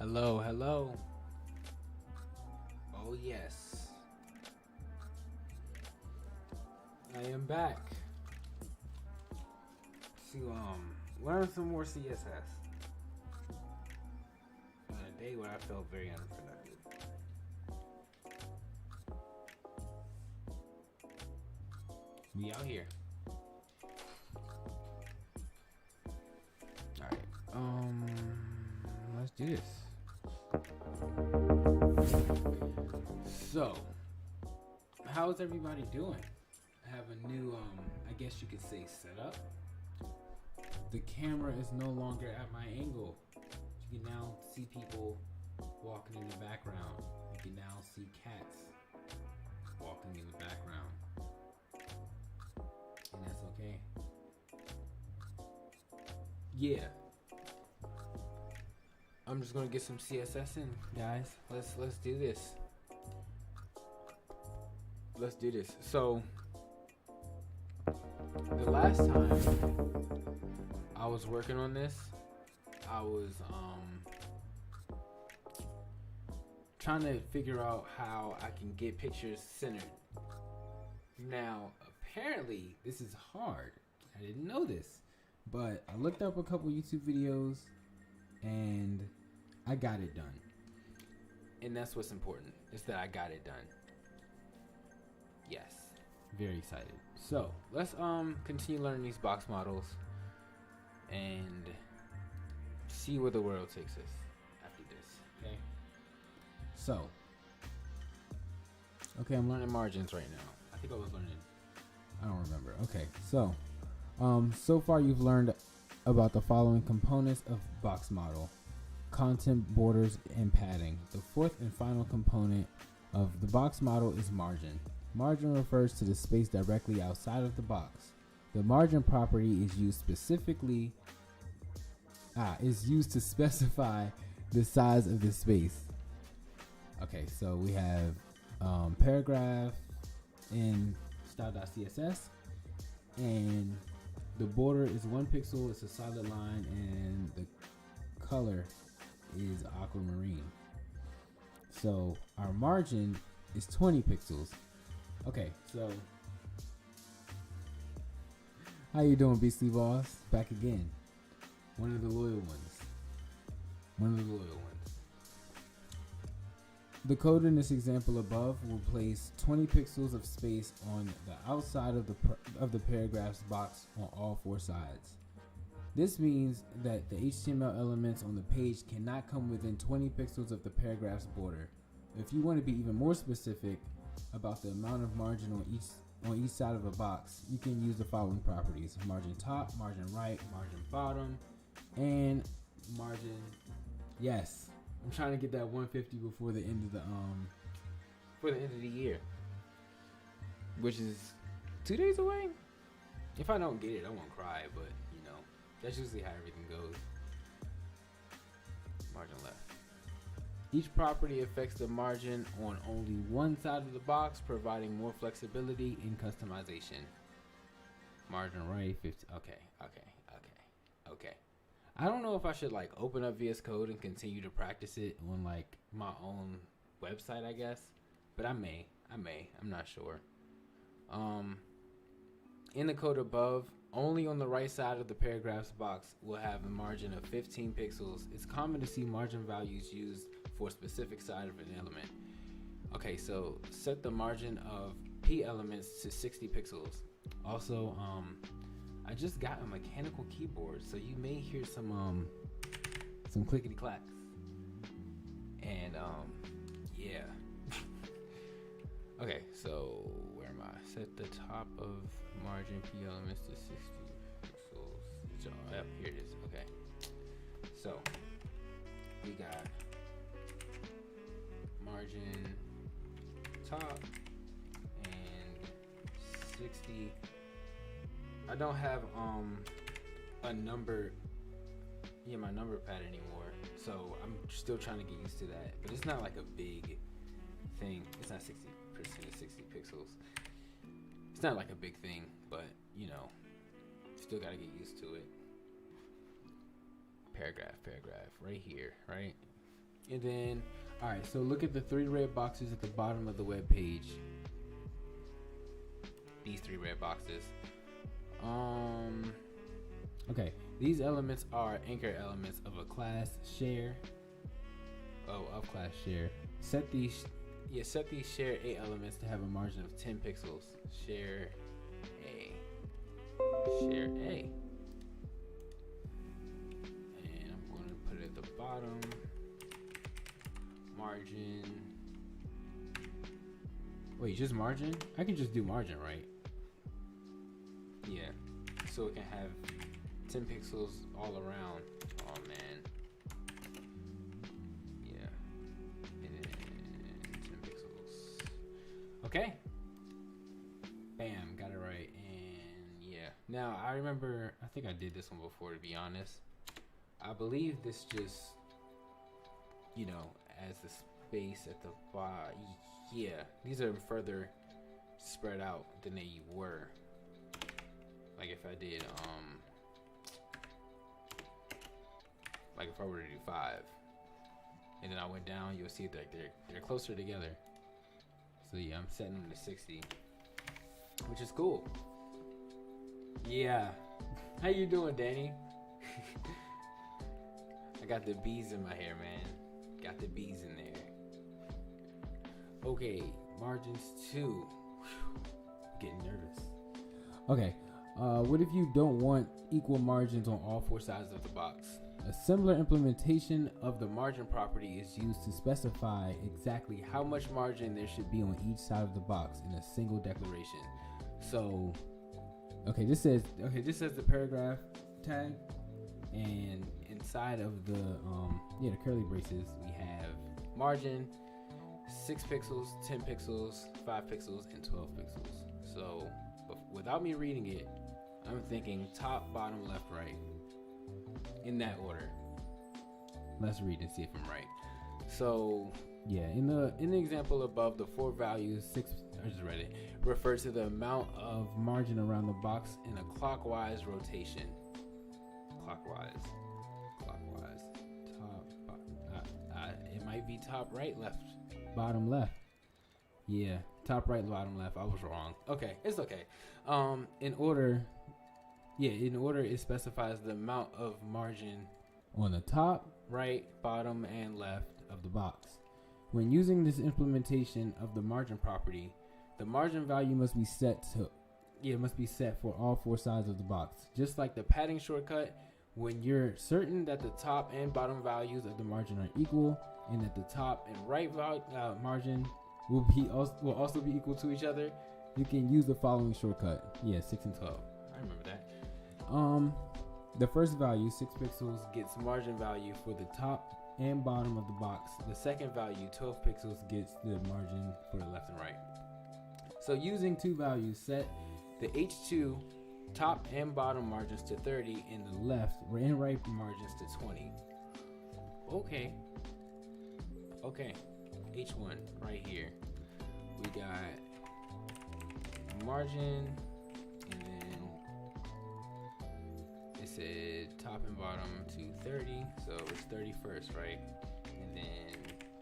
Hello, hello. Oh yes, I am back to learn some more CSS on a day where I felt very unproductive. We out here. All right. Let's do this. So, how's everybody doing? I have a new, I guess you could say, setup. The camera is no longer at my angle. You can now see people walking in the background. You can now see cats walking in the background. And that's okay. Yeah. I'm just gonna get some CSS in, guys. Let's do this. Let's do this. So the last time I was working on this, I was trying to figure out how I can get pictures centered. Now, apparently this is hard. I didn't know this, but I looked up a couple YouTube videos and I got it done. And that's what's important, is that I got it done. Yes, very excited. So let's continue learning these box models and see where the world takes us after this. Okay. So, okay, I'm learning margins right now. I think I was learning. I don't remember. Okay, so so far you've learned about the following components of box model: content, borders, and padding. The fourth and final component of the box model is margin. Margin refers to the space directly outside of the box. The margin property is used to specify the size of the space. Okay, so we have paragraph in style.css, and the border is 1 pixel. It's a solid line, and the color is aquamarine. So our margin is 20 pixels. Okay, so how you doing, Beastly Boss? Back again. One of the loyal ones. The code in this example above will place 20 pixels of space on the outside of the paragraph's box on all 4 sides. This means that the HTML elements on the page cannot come within 20 pixels of the paragraph's border. If you want to be even more specific about the amount of margin on each side of a box, you can use the following properties: margin top, margin right, margin bottom, and margin. Yes, I'm trying to get that 150 before the end of the year, which is 2 days away. If I don't get it, I won't cry, but you know, that's usually how everything goes. Margin left. Each property affects the margin on only one side of the box, providing more flexibility in customization. Margin right, 50. Okay. I don't know if I should like open up VS Code and continue to practice it on like my own website, I guess. But I may. I'm not sure. In the code above, only on the right side of the paragraphs box will have a margin of 15 pixels. It's common to see margin values used for a specific side of an element. Okay, so set the margin of P elements to 60 pixels. Also, I just got a mechanical keyboard, so you may hear some clickety clacks. And yeah. Okay, so where am I? Set the top of margin P elements to 60 pixels. Yep, here it is. Okay. So we got margin top and 60. I don't have a number, my number pad anymore, so I'm still trying to get used to that. But it's not like a big thing. It's not 60% of 60 pixels. It's not like a big thing, but you know, still gotta get used to it. Paragraph, right here, right? And then, all right, so look at the 3 red boxes at the bottom of the web page. These 3 red boxes. Okay, these elements are anchor elements of a class share. Of class share. Set these share A elements to have a margin of 10 pixels. Share A. Share A. And I'm going to put it at the bottom. Margin. Wait, just margin? I can just do margin, right? Yeah. So it can have 10 pixels all around. Oh man. Yeah. And then 10 pixels. Okay. Bam, got it right. And yeah. Now I remember, I think I did this one before, to be honest. I believe this just, you know, as the space at the bottom. Yeah, these are further spread out than they were. Like if I did, like if I were to do 5, and then I went down, you'll see that they're closer together. So yeah, I'm setting them to 60, which is cool. Yeah, how you doing, Danny? I got the bees in my hair, man. Got the bees in there. Okay, margins 2. Getting nervous. Okay. What if you don't want equal margins on all 4 sides of the box? A similar implementation of the margin property is used to specify exactly how much margin there should be on each side of the box in a single declaration. So, this says the paragraph tag, and inside of the the curly braces we have margin 6 pixels, 10 pixels, 5 pixels, and 12 pixels. So, without me reading it, I'm thinking top, bottom, left, right, in that order. Let's read and see if I'm right. So yeah, in the example above, the 4 values, 6, I just read it, refer to the amount of margin around the box in a clockwise rotation. Clockwise, top, it might be top, right, left, bottom, left. Yeah, top, right, bottom, left. I was wrong. Okay, it's okay. In order, it specifies the amount of margin on the top, right, bottom, and left of the box. When using this implementation of the margin property, the margin value must be set for all 4 sides of the box. Just like the padding shortcut, when you're certain that the top and bottom values of the margin are equal, and that the top and right margin will also be equal to each other, you can use the following shortcut. 6 and 12. I remember that. The first value, 6 pixels, gets margin value for the top and bottom of the box. The second value, 12 pixels, gets the margin for the left and right. So using 2 values, set the H2 top and bottom margins to 30 and the left and right margins to 20. Okay. H1 right here. We got margin, and then it said top and bottom to 30, so it's 30 first, right? And then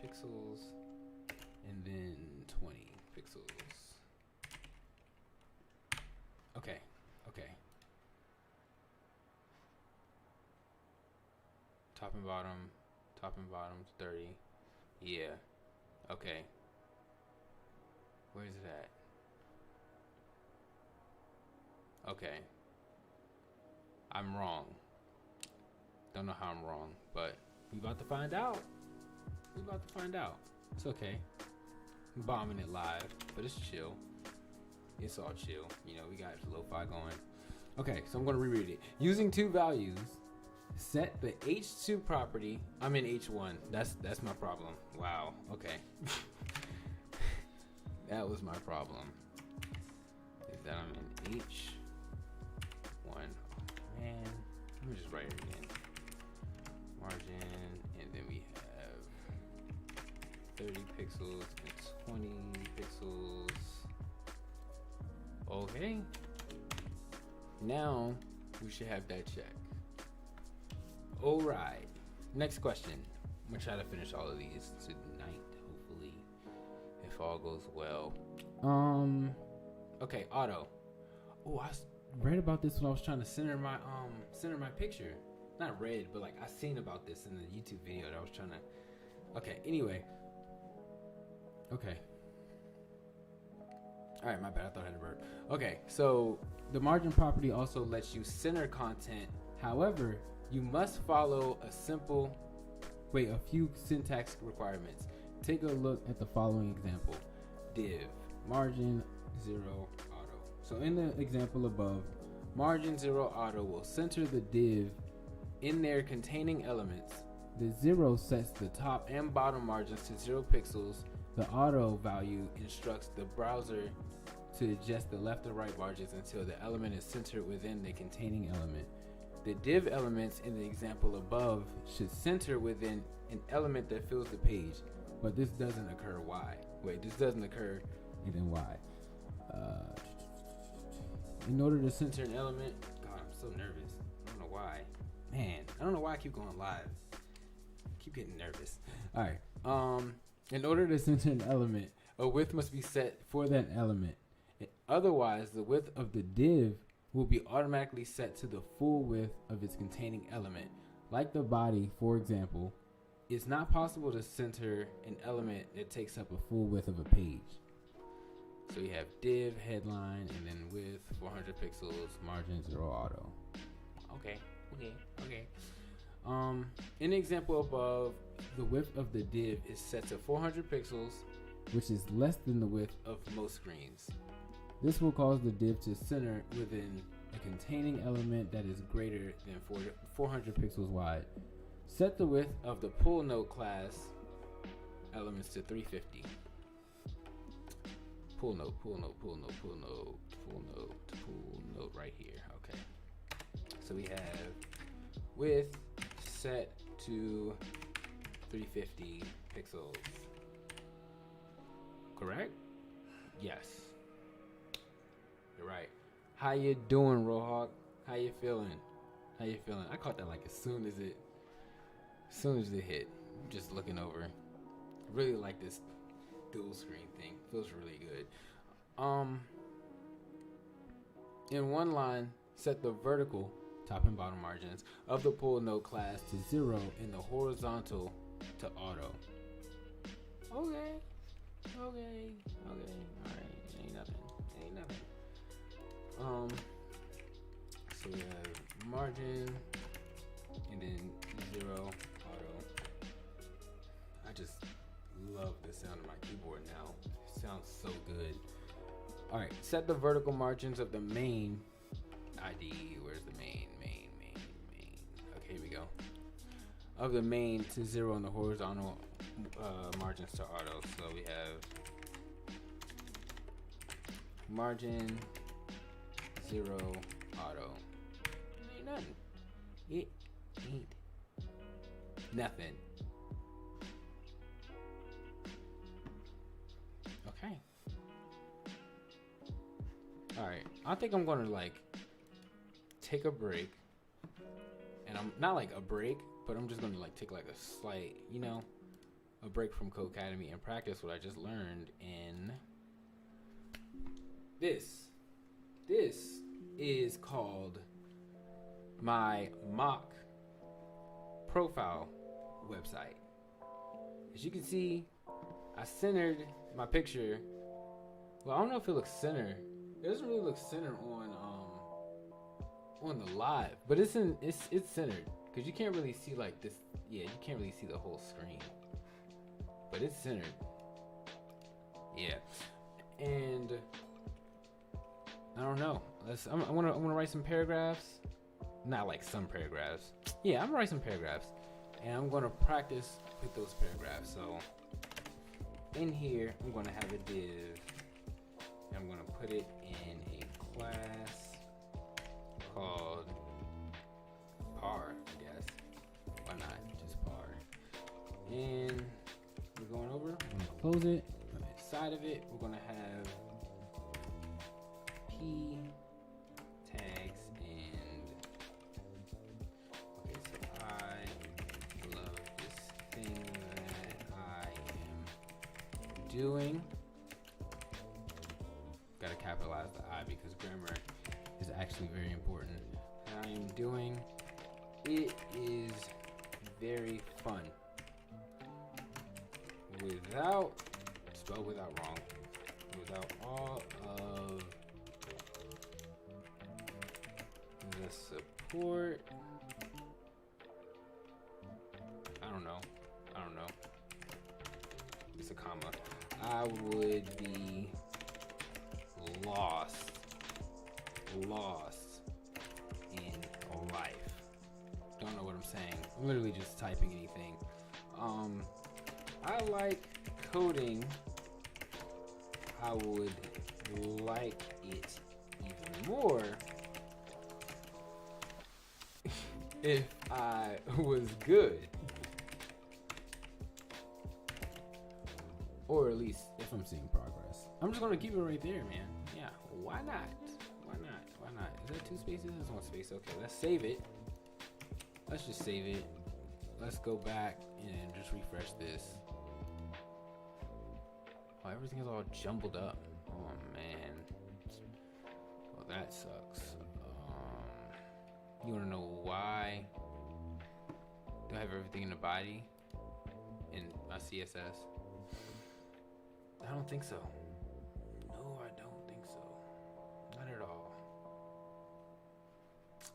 pixels, and then 20 pixels. Okay. Top and bottom 30. Yeah. Okay. Where's it at? Okay. I'm wrong. Don't know how I'm wrong, but we about to find out. It's okay. I'm bombing it live, but it's chill. It's all chill. You know, we got lo-fi going. Okay, so I'm going to reread it. Using 2 values, set the H2 property. I'm in H1. That's my problem. Wow. Okay. That was my problem. Is that I'm in H1. Oh, man. Let me just write it again. Margin, and then we have 30 pixels and 20 pixels. Okay. Now we should have that check. All right. Next question. I'm gonna try to finish all of these tonight, hopefully, if all goes well. Okay, auto. Oh, I read about this when I was trying to center my picture. Not read, but like I seen about this in the YouTube video that I was trying to. Okay, anyway. Okay. All right, my bad. I thought I had a bird. Okay, so the margin property also lets you center content. However, you must follow a few syntax requirements. Take a look at the following example. Div, margin 0 auto. So in the example above, margin 0 auto will center the div in there containing elements. The 0 sets the top and bottom margins to 0 pixels. The auto value instructs the browser to adjust the left or right margins until the element is centered within the containing element. The div elements in the example above should center within an element that fills the page, but this doesn't occur. Why? Wait, this doesn't occur, and then why? In order to center an element, God, I'm so nervous. I don't know why. Man, I don't know why I keep going live. I keep getting nervous. All right. In order to center an element, a width must be set for that element. Otherwise, the width of the div will be automatically set to the full width of its containing element. Like the body, for example, it's not possible to center an element that takes up a full width of a page. So you have div, headline, and then width, 400 pixels, margin 0 auto. Okay. In the example above, the width of the div is set to 400 pixels, which is less than the width of most screens. This will cause the div to center within a containing element that is greater than 400 pixels wide. Set the width of the pull note class elements to 350. Pull note right here. Okay. So we have width set to 350 pixels. Correct? Yes. You're right. How you doing, Rohawk? How you feeling? I caught that like as soon as it hit. I'm just looking over. Really like this dual screen thing. Feels really good. In one line, set the vertical top and bottom margins of the pull note class to 0 and the horizontal to auto. Okay. All right. Ain't nothing. So we have margin and then 0 auto. I just love the sound of my keyboard now. It sounds so good. All right, set the vertical margins of the main ID. Where's the main? Okay, here we go. Of the main to 0 and the horizontal margins to auto. So we have margin 0 auto. It ain't nothing. It ain't nothing. Okay. Alright. I think I'm gonna like take a break. And I'm not like a break, but I'm just gonna like take like a slight, a break from Codecademy and practice what I just learned in this. This is called my mock profile website. As you can see, I centered my picture. Well, I don't know if it looks centered. It doesn't really look centered on the live, but it's centered because you can't really see like this. Yeah, you can't really see the whole screen, but it's centered. Yeah, and I don't know. I want to write some paragraphs. Not like some paragraphs. Yeah, I'm gonna write some paragraphs, and I'm gonna practice with those paragraphs. So in here, I'm gonna have a div. I'm gonna put it in a class called par, I guess. Why not? Just par. And we're going over. I'm gonna close it. Inside of it, we're gonna have p tags and okay. So I love this thing doing, gotta capitalize the I because grammar is actually very important. I am doing, it is very fun. Without, spell without wrong, without all of the support. I don't know. It's a comma. I would be lost in life. Don't know what I'm saying. I'm literally just typing anything. I like coding. I would like it even more if I was good. Or at least if I'm seeing progress. I'm just gonna keep it right there, man. Yeah, why not? Is that 2 spaces? That's 1 space. Okay, let's save it. Let's just save it. Let's go back and just refresh this. Oh, everything is all jumbled up. Oh man. Well, that sucks. You wanna know why? Do I have everything in the body? In my CSS? I don't think so. No, I don't think so. Not at all.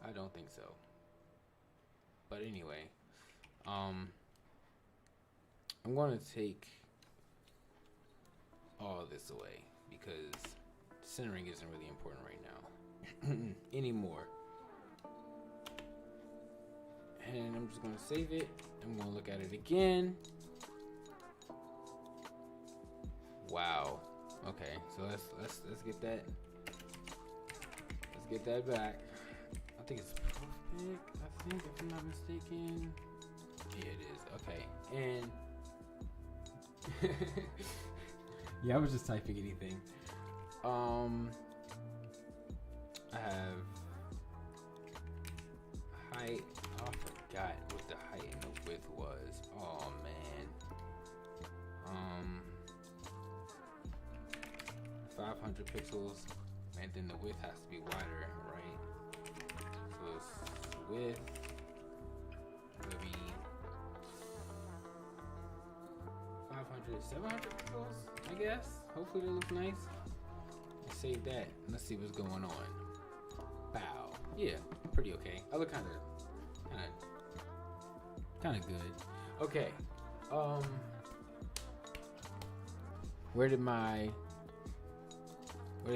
I don't think so. But anyway, I'm going to take all of this away because centering isn't really important right now anymore. And I'm just going to save it. I'm going to look at it again. Wow. Okay, so let's get that. Let's get that back. I think it's perfect. I think, if I'm not mistaken. Yeah, it is. Okay, and yeah, I was just typing anything. I have height. Oh, I forgot what the height and the width was. Oh man. 500 pixels, and then the width has to be wider, right? So it's width will be 500, 700 pixels, I guess. Hopefully that looks nice. Let's save that. Let's see what's going on. Bow. Yeah, pretty okay. I look kind of good. Okay. Where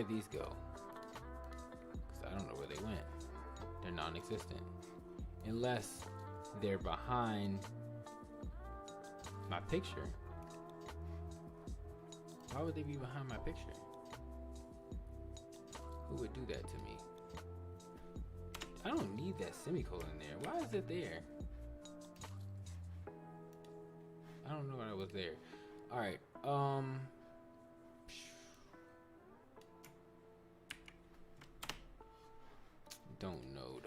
did these go? Because I don't know where they went. They're non-existent. Unless they're behind my picture. Why would they be behind my picture? Who would do that to me? I don't need that semicolon there. Why is it there? I don't know why it was there. Alright, Don't know.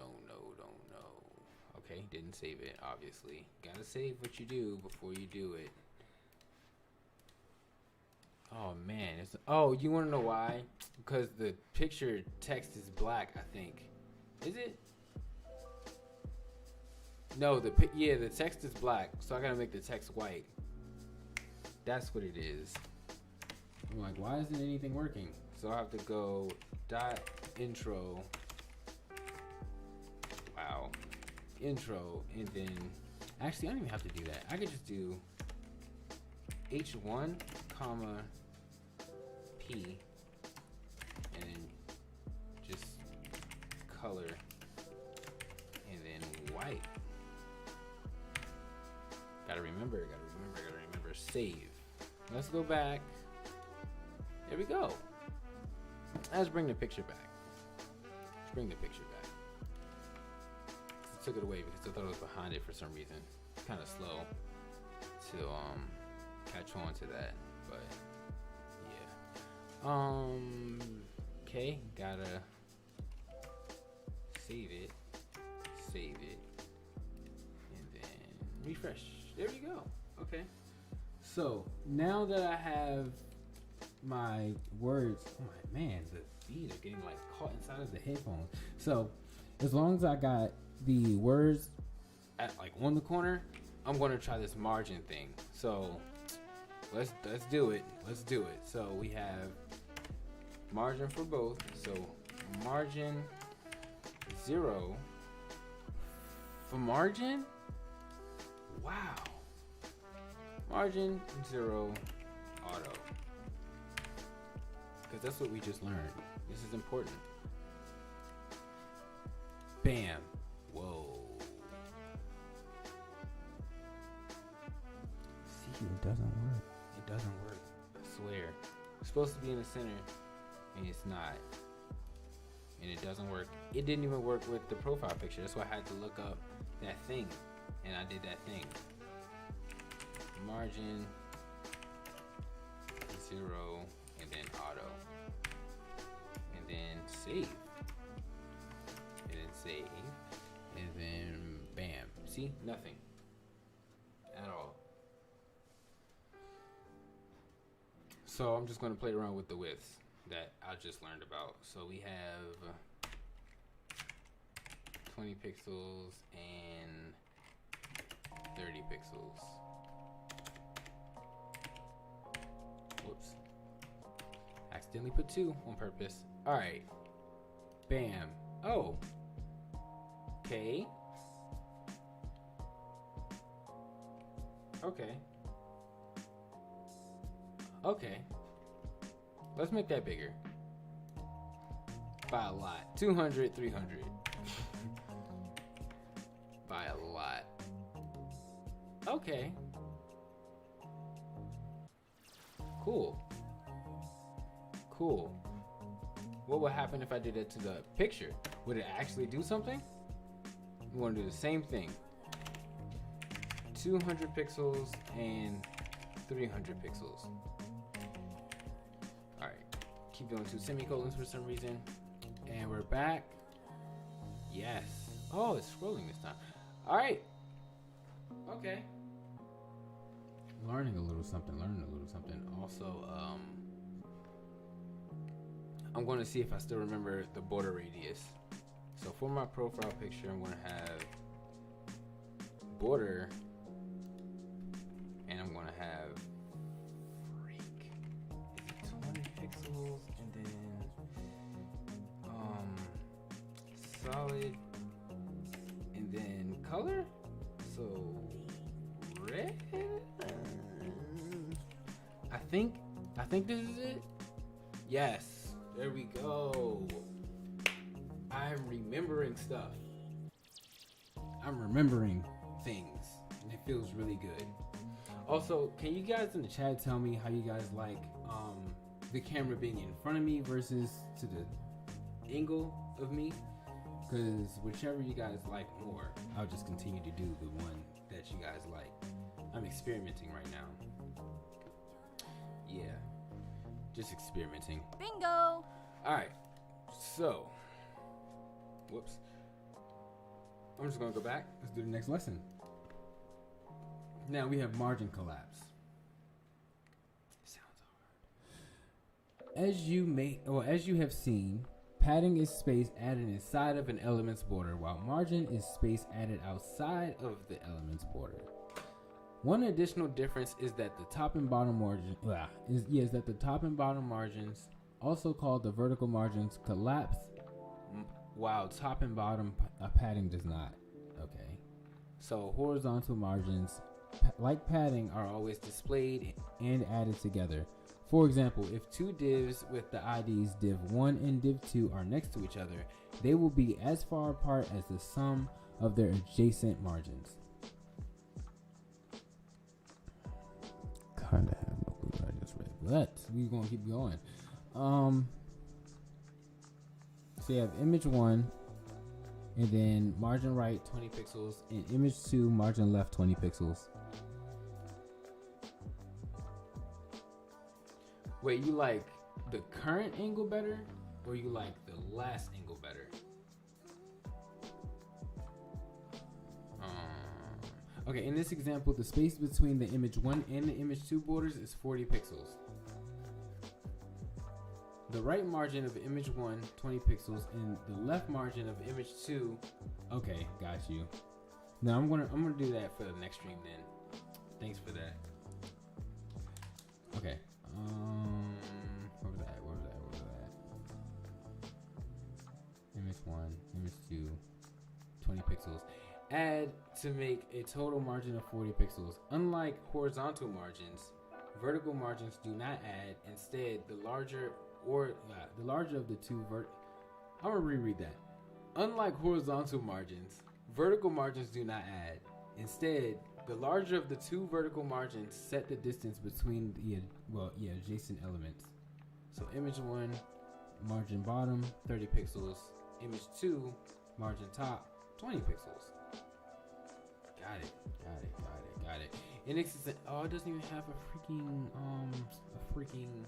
Okay, didn't save it, obviously. Gotta save what you do before you do it. Oh man, oh, you wanna know why? Because the picture text is black, I think. Is it? No, the text is black, so I gotta make the text white. That's what it is. I'm like, why isn't anything working? So I have to go .intro. Wow. Intro, and then actually I don't even have to do that. I could just do H1, comma P, and then just color, and then white. Gotta remember. Save. Let's go back. There we go. Let's bring the picture back. I took it away because I thought it was behind it for some reason. It's kind of slow to catch on to that, but yeah. Okay, gotta save it, and then refresh. There we go. Okay. So now that I have my words, oh my man, the feet are getting like caught inside of the headphones. So as long as I got the words at like on the corner, I'm going to try this margin thing. So let's do it. Let's do it. So we have margin for both. So margin 0 for margin. Wow. Margin 0 auto. Because that's what we just learned. This is important. Bam. Whoa. See, it doesn't work. It doesn't work. I swear. It's supposed to be in the center, and it's not. And it doesn't work. It didn't even work with the profile picture. That's why I had to look up that thing. And I did that thing. Margin 0 and then auto. And then save. And then save. And then bam. See? Nothing. At all. So I'm just going to play around with the widths that I just learned about. So we have 20 pixels and 30 pixels. Whoops. Accidentally put 2 on purpose. Alright. Bam. Oh. Okay. Okay. Okay. Let's make that bigger. By a lot. 200, 300. By a lot. Okay. Cool. Cool. What would happen if I did it to the picture? Would it actually do something? We want to do the same thing. 200 pixels and 300 pixels. Alright. Keep doing 2 semicolons for some reason. And we're back. Yes. Oh, it's scrolling this time. Alright. Okay. Learning a little something. Also, I'm going to see if I still remember the border radius. So for my profile picture, I'm going to have border, and I'm going to have freak. Is it 20 pixels and then solid and then color? So red. I think this is it. Yes, there we go. I'm remembering stuff. I'm remembering things, and it feels really good. Also, can you guys in the chat tell me how you guys like the camera being in front of me versus to the angle of me? Because whichever you guys like more, I'll just continue to do the one that you guys like. I'm experimenting right now. Yeah, just experimenting. Bingo! All right, so, whoops. I'm just gonna go back. Let's do the next lesson. Now we have margin collapse. Sounds hard. As you have seen, padding is space added inside of an element's border, while margin is space added outside of the element's border. One additional difference is that the top and bottom margins, also called the vertical margins, collapse, while top and bottom padding does not. Okay, so horizontal margins, like padding, are always displayed and added together. For example, if two divs with the IDs div1 and div2 are next to each other, they will be as far apart as the sum of their adjacent margins. Kinda have no clue what I just read, but we're gonna keep going. So you have image 1, and then margin right 20 pixels, and image 2 margin left 20 pixels. Wait, you like the current angle better, or you like the last angle better? Okay, in this example, the space between the image 1 and the image 2 borders is 40 pixels. the right margin of image 1, 20 pixels, and the left margin of image 2. Okay, got you. Now I'm gonna do that for the next stream then. Thanks for that. Okay. Where was that? Image 1, image 2, 20 pixels. Add to make a total margin of 40 pixels. Unlike horizontal margins, vertical margins do not add. Instead, the larger of the two I'm gonna reread that. Unlike horizontal margins, vertical margins do not add. Instead, the larger of the two vertical margins set the distance between the adjacent elements. So image 1, margin bottom, 30 pixels. Image 2, margin top, 20 pixels. Got it. And it doesn't even have a freaking,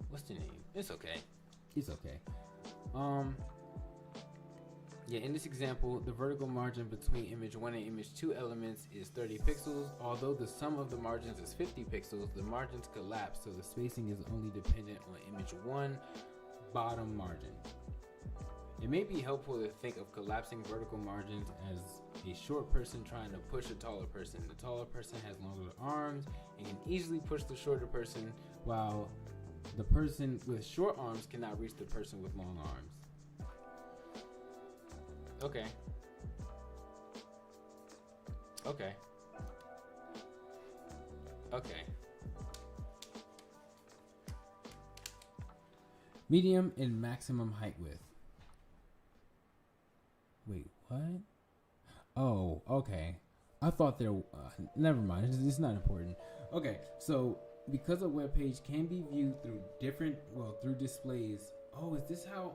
what's the name? It's okay. In this example, the vertical margin between image 1 and image 2 elements is 30 pixels. Although the sum of the margins is 50 pixels, the margins collapse, so the spacing is only dependent on image 1 bottom margin. It may be helpful to think of collapsing vertical margins as a short person trying to push a taller person. The taller person has longer arms and can easily push the shorter person, while the person with short arms cannot reach the person with long arms. Okay. Medium and maximum height width. Wait, what? Oh, okay. I thought there. Never mind. It's not important. Okay, so because a web page can be viewed through through displays. Oh, is this how?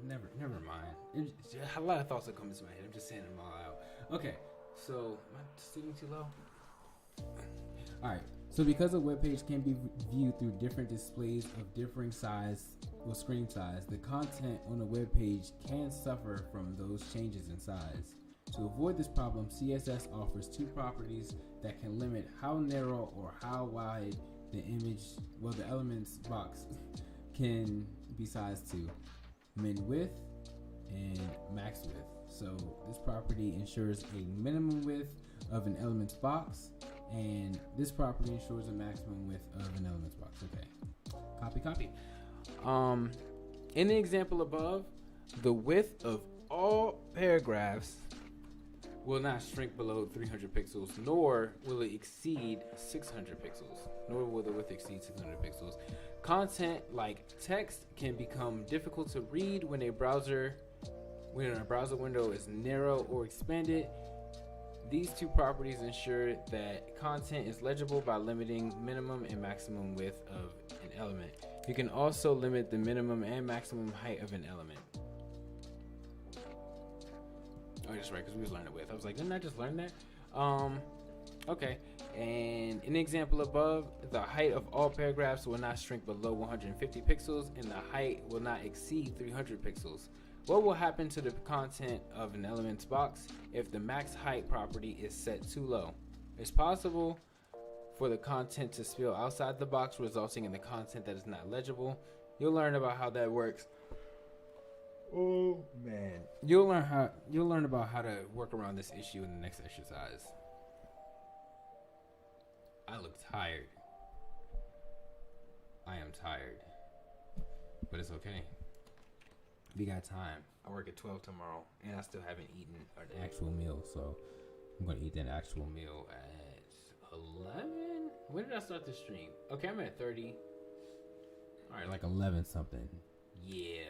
Never mind. A lot of thoughts are coming to my head. I'm just saying them all out. Okay, so am I sitting too low? All right. So because a web page can be viewed through different displays of differing screen size, the content on a web page can suffer from those changes in size. To avoid this problem, CSS offers two properties that can limit how narrow or how wide the elements box can be sized to: min width and max width. So this property ensures a minimum width of an elements box, and this property ensures a maximum width of an elements box. Okay, copy. In the example above, the width of all paragraphs will not shrink below 300 pixels, nor will it exceed 600 pixels, nor will the width exceed 600 pixels. Content like text can become difficult to read when a browser window is narrow or expanded. These two properties ensure that content is legible by limiting minimum and maximum width of an element. You can also limit the minimum and maximum height of an element. Oh, that's right, because we was learning width. I was like, didn't I just learn that? Okay. And in the example above, the height of all paragraphs will not shrink below 150 pixels, and the height will not exceed 300 pixels. What will happen to the content of an elements box if the max height property is set too low? It's possible for the content to spill outside the box, resulting in the content that is not legible. You'll learn about how that works. Oh man. You'll learn about how to work around this issue in the next exercise. I look tired. I am tired. But it's okay. We got time. I work at 12 tomorrow, and I still haven't eaten an actual meal, so I'm gonna eat that actual meal at 11. When did I start the stream? Okay, I'm at 30. All right, like 11 something. Yeah.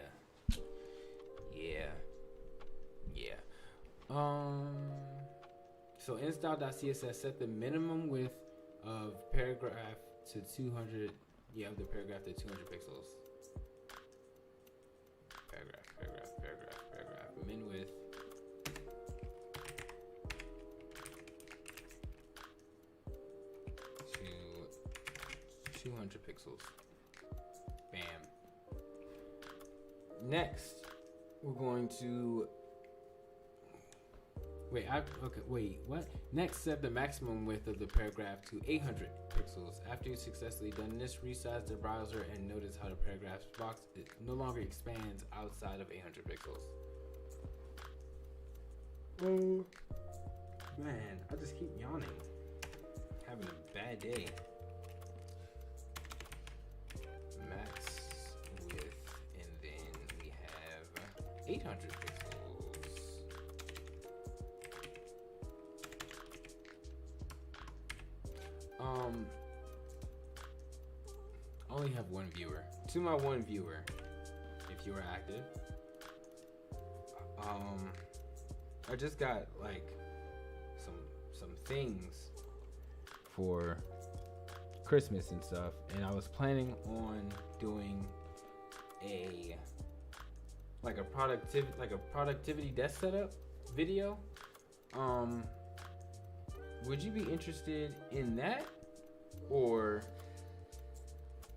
So in style.css, set the minimum width of paragraph to 200. Yeah, of the paragraph to 200 pixels. Paragraph. Min width. To 200 pixels. Bam. Next, we're going to Okay, wait, what? Next, set the maximum width of the paragraph to 800 pixels. After you've successfully done this, resize the browser and notice how the paragraphs box no longer expands outside of 800 pixels. Oh, man, I just keep yawning. Having a bad day. Max width, and then we have 800 pixels. I only have one viewer. To my one viewer, if you are active, I just got like some things for Christmas and stuff, and I was planning on doing a productivity desk setup video. Would you be interested in that, or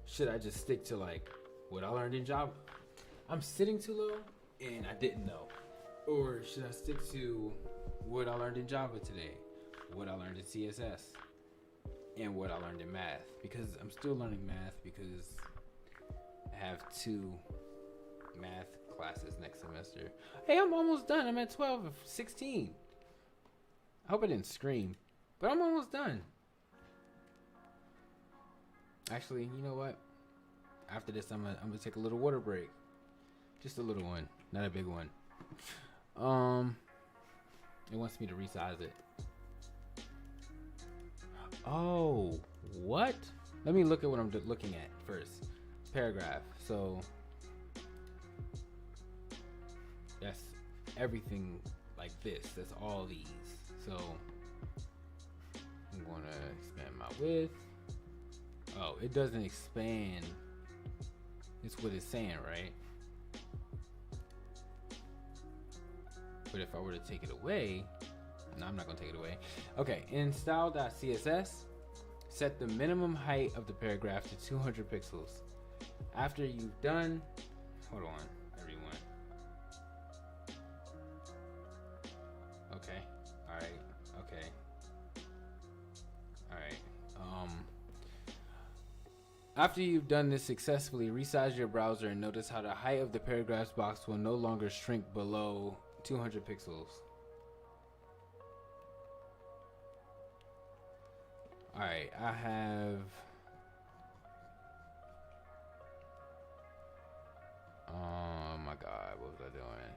should I just stick to like what I learned in Java? I'm sitting too low and I didn't know. Or should I stick to what I learned in Java today, what I learned in CSS, and what I learned in math? Because I'm still learning math because I have 2 math classes next semester. Hey, I'm almost done. I'm at 12 of 16. I hope I didn't scream, but I'm almost done. Actually, you know what? After this, I'm gonna take a little water break. Just a little one, not a big one. It wants me to resize it. Oh, what? Let me look at what I'm looking at first. Paragraph. So that's everything like this. That's all these. So I'm gonna expand my width. Oh, it doesn't expand. It's what it's saying, right? But if I were to take it away, no, I'm not gonna take it away. Okay, in style.css, set the minimum height of the paragraph to 200 pixels. After you've done, hold on, everyone. Okay, all right, okay, all right. After you've done this successfully, resize your browser and notice how the height of the paragraphs box will no longer shrink below 200 pixels. Alright, I have... Oh my god, what was I doing?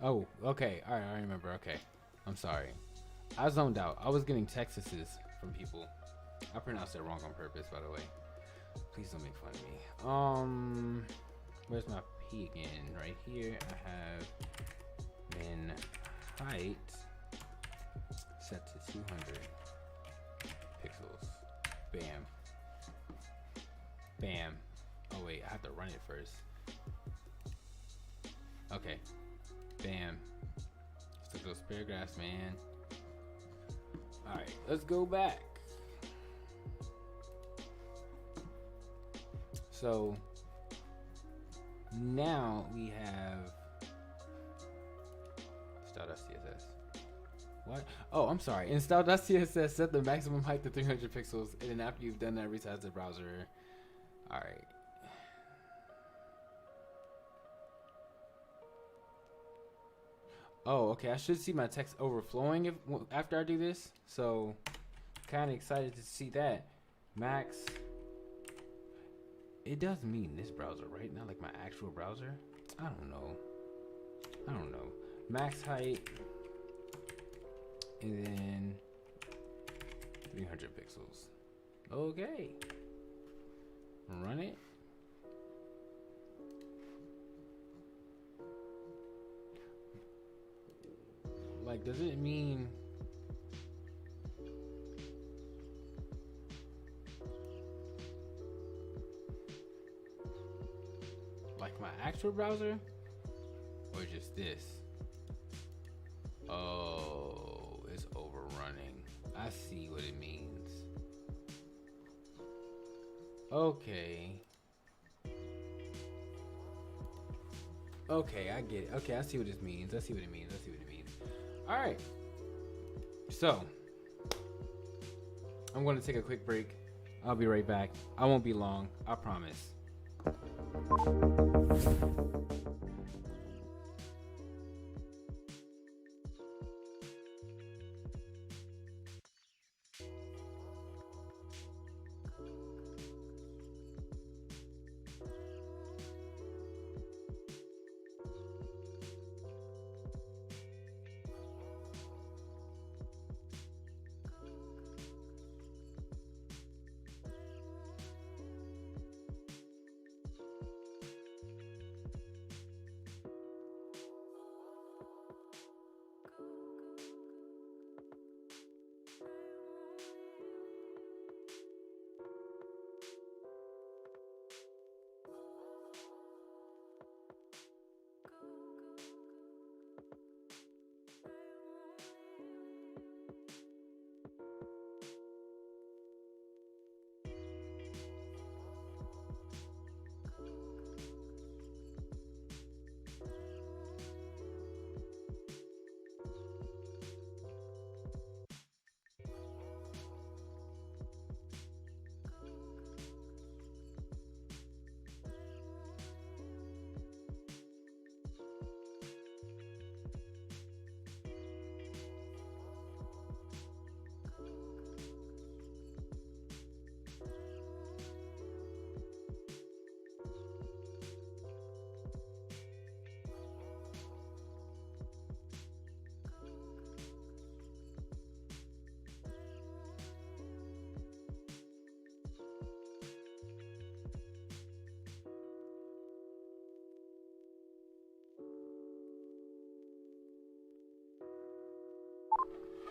Oh, okay, alright, I remember, okay. I'm sorry. I zoned out. I was getting texts from people. I pronounced it wrong on purpose, by the way. Please don't make fun of me. Where's my P again? Right here, I have min height set to 200 pixels. Bam. Bam. Oh wait, I have to run it first. Okay. Bam. Let's look at those paragraphs, man. Alright, let's go back. So now we have style.css. What? Oh, I'm sorry. In style.css, set the maximum height to 300 pixels, and then after you've done that, resize the browser. All right. Oh, okay. I should see my text overflowing after I do this. So, kind of excited to see that. Max. It does mean this browser, right? Not like my actual browser. I don't know. Max height. And then 300 pixels. Okay. Run it. Like, does it mean... like my actual browser? Or just this? Oh, it's overrunning. I see what it means. Okay. Okay, I get it. Okay, I see what this means. I see what it means. All right. So I'm going to take a quick break. I'll be right back. I won't be long. I promise.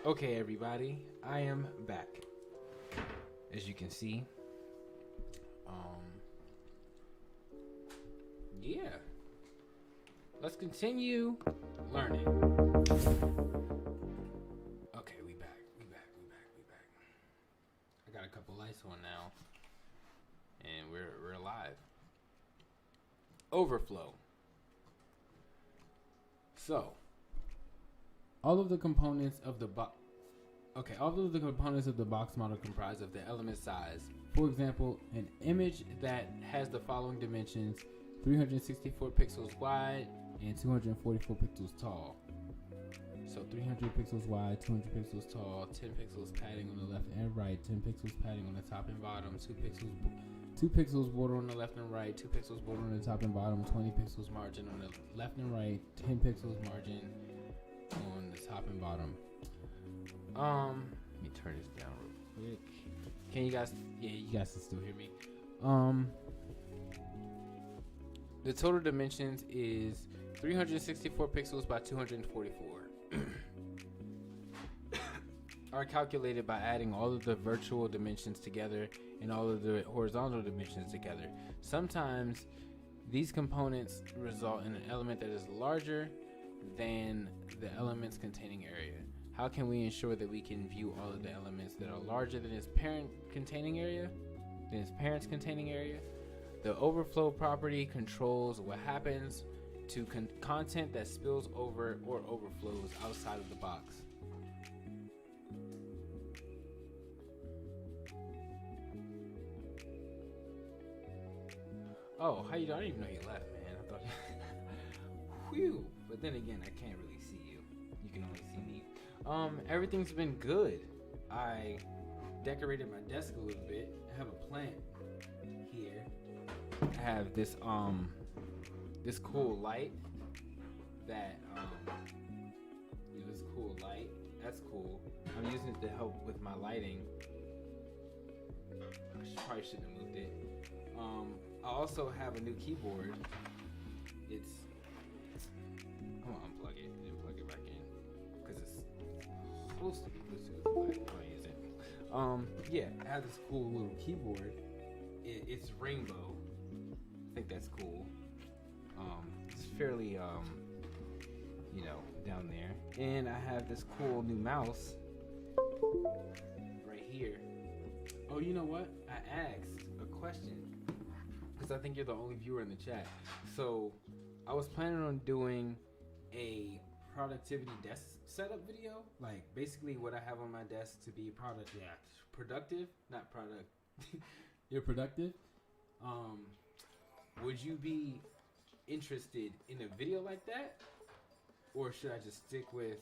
Okay, everybody, I am back. As you can see, yeah, let's continue learning. Okay, we back. I got a couple lights on now, and we're live. Overflow. So, all of the components of the box model comprise of the element size. For example, an image that has the following dimensions: 364 pixels wide and 244 pixels tall. So 300 pixels wide, 200 pixels tall, 10 pixels padding on the left and right, 10 pixels padding on the top and bottom, 2 pixels border on the left and right, 2 pixels border on the top and bottom, 20 pixels margin on the left and right, 10 pixels margin on the top and bottom. Let me turn this down real quick. Can you guys? Yeah, you guys can still hear me. The total dimensions is 364 pixels by 244. Are calculated by adding all of the virtual dimensions together and all of the horizontal dimensions together. Sometimes these components result in an element that is larger than the element's containing area. How can we ensure that we can view all of the elements that are larger than its parent containing area, than its parent's containing area? The overflow property controls what happens to content that spills over or overflows outside of the box. Oh, how you doing? I didn't even know you left, man. I thought whew. But then again, I can't really see you. You can only see me. Everything's been good. I decorated my desk a little bit. I have a plant here. I have this this cool light that this cool light. That's cool. I'm using it to help with my lighting. I probably shouldn't have moved it. I also have a new keyboard. It's I'm gonna unplug it and plug it back in because it's supposed to be Bluetooth, but I don't use it. Yeah, I have this cool little keyboard. It's rainbow. I think that's cool. It's fairly down there. And I have this cool new mouse right here. Oh, you know what? I asked a question because I think you're the only viewer in the chat. So I was planning on doing a productivity desk setup video. Like basically what I have on my desk to be productive, not product. You're productive. Would you be interested in a video like that? Or should I just stick with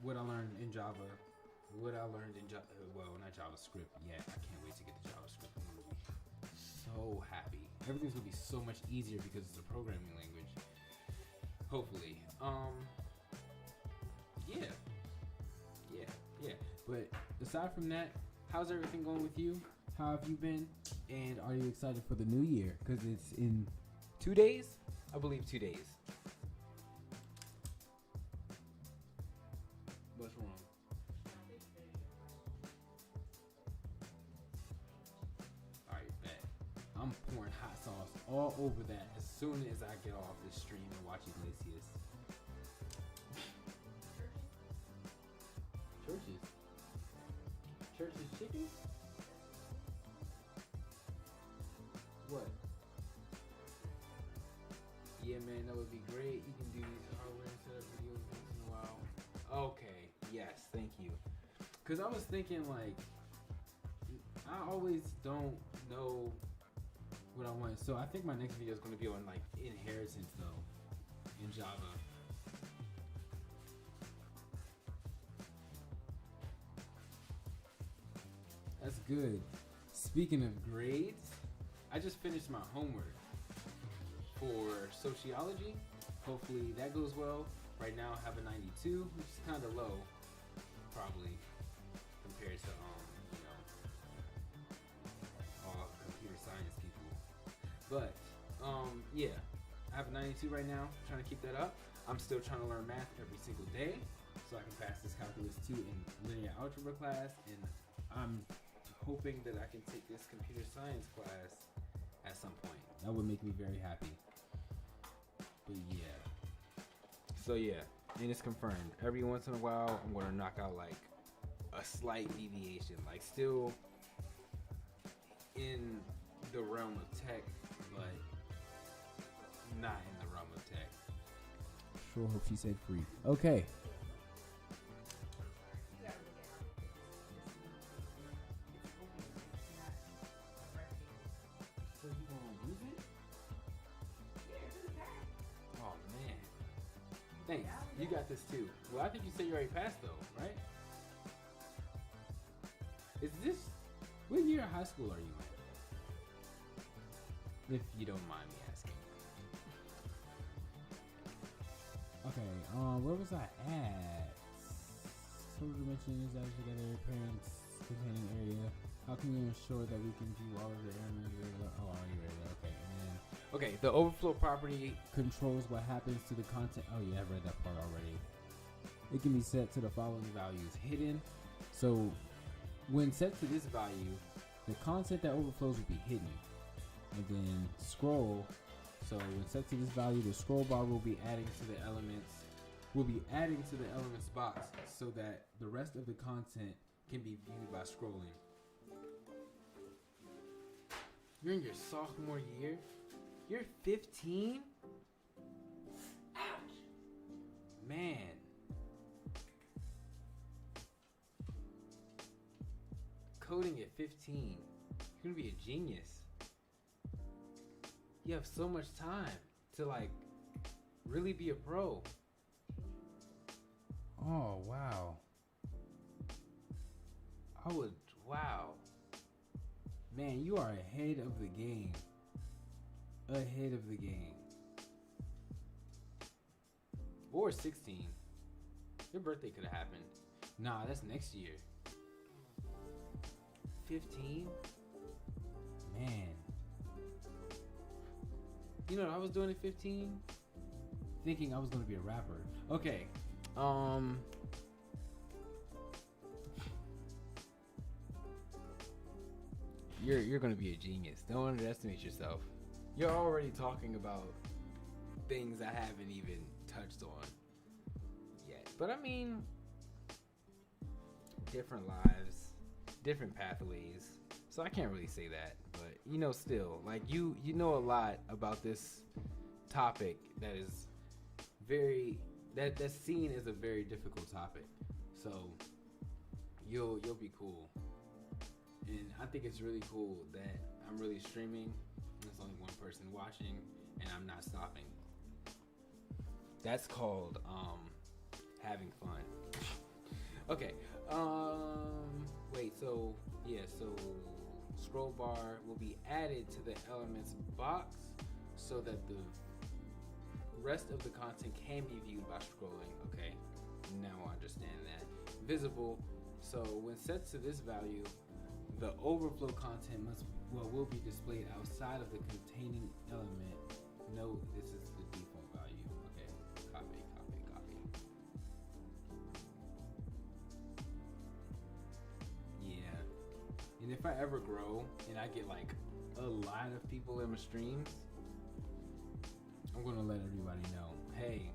what I learned in Java? What I learned in not JavaScript yet. I can't wait to get to JavaScript. I'm gonna be so happy. Everything's gonna be so much easier because it's a programming language. Hopefully. Yeah. But aside from that, how's everything going with you? How have you been? And are you excited for the new year? Because it's in 2 days? I believe 2 days. What's wrong? Alright, bet. I'm pouring hot sauce all over that as soon as I get off this stream and watch Iglesias. Church's chicken? What? Yeah, man, that would be great. You can do these hardware and setup videos once in a while. Okay, yes, thank you. Because I was thinking, like, I always don't know what I want. So I think my next video is going to be on, like, inheritance, though, in Java. That's good. Speaking of grades, I just finished my homework for sociology. Hopefully that goes well. Right now I have a 92, which is kind of low, probably, compared to all computer science people. But yeah, I have a 92 right now. Trying to keep that up. I'm still trying to learn math every single day, so I can pass this calculus 2 in linear algebra class, and I'm hoping that I can take this computer science class at some point. That would make me very happy. But yeah. So yeah, and it's confirmed. Every once in a while, I'm gonna knock out like a slight deviation, like still in the realm of tech, but not in the realm of tech. Sure hope she said free. Okay. Thanks. You got this too. Well, I think you said you already passed though, right? Is this... What year of high school are you in? If you don't mind me asking. Okay, where was I at? Social dimensions that together, parents containing area. How can you ensure that we can view all of the elements? Oh, already read it. Okay, and then... Okay, the overflow property controls what happens to the content. Oh yeah, I read that part already. It can be set to the following values. Hidden. So when set to this value, the content that overflows will be hidden. And then scroll. So when set to this value, the scroll bar will be adding to the elements. Will be adding to the elements box so that the rest of the content can be viewed by scrolling. You're in your sophomore year? You're 15? Ouch! Man. Coding at 15. You're gonna be a genius. You have so much time to like really be a pro. Oh, wow. Wow. Man, you are ahead of the game. Ahead of the game. Or 16. Your birthday could have happened. Nah, that's next year. 15? Man. You know what I was doing at 15? Thinking I was gonna be a rapper. Okay. You're gonna be a genius. Don't underestimate yourself. You're already talking about things I haven't even touched on yet. But I mean, different lives, different pathways. So I can't really say that. But you know, still, like you know a lot about this topic that is very, that's seen as a very difficult topic. So you'll be cool. And I think it's really cool that I'm really streaming. There's only one person watching, and I'm not stopping. That's called having fun. Okay. Wait. So scroll bar will be added to the elements box so that the rest of the content can be viewed by scrolling. Okay. Now I understand that. Visible. So when set to this value, the overflow content will be displayed outside of the containing element. Note this is the default value. Okay, copy. Yeah, and if I ever grow and I get like a lot of people in my streams, I'm gonna let everybody know, hey,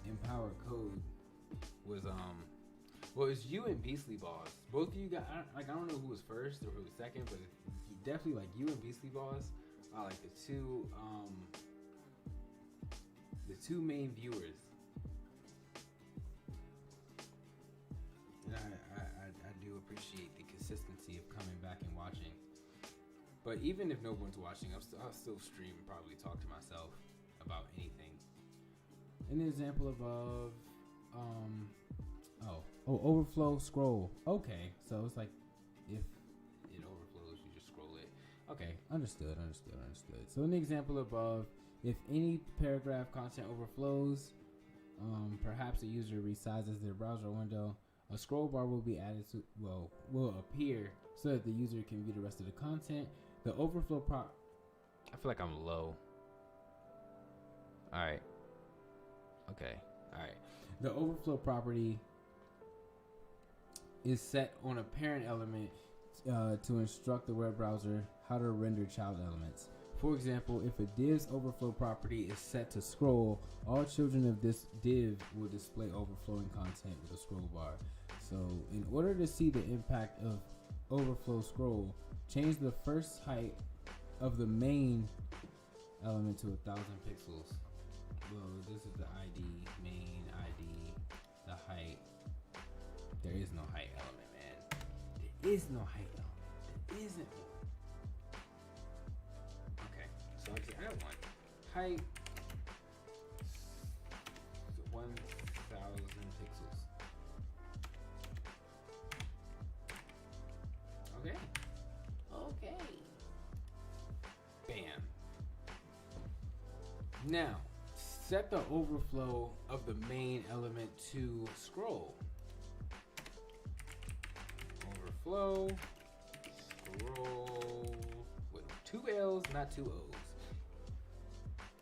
Empower Code was well, it's you and Beastly Boss. Both of you got, I don't know who was first or who was second, but definitely like you and Beastly Boss are like the two main viewers. And I do appreciate the consistency of coming back and watching. But even if no one's watching, I'll still stream and probably talk to myself about anything. An example above, overflow scroll. Okay, so it's like if it overflows, you just scroll it. Okay, understood. So in the example above, if any paragraph content overflows, perhaps a user resizes their browser window, a scroll bar will be added to, will appear so that the user can view the rest of the content. The overflow I feel like I'm low. All right. Okay. All right. The overflow property is set on a parent element to instruct the web browser how to render child elements. For example, if a div's overflow property is set to scroll, all children of this div will display overflowing content with a scroll bar. So in order to see the impact of overflow scroll, change the first height of the main element to 1,000 pixels. Well, this is the ID, main ID, the height. There is no height element, man. There is no height element. There isn't one. Okay, so I just add one. Height, 1,000 pixels. Okay. Bam. Now, set the overflow of the main element to scroll. Overflow, scroll, with 2 L's, not 2 O's.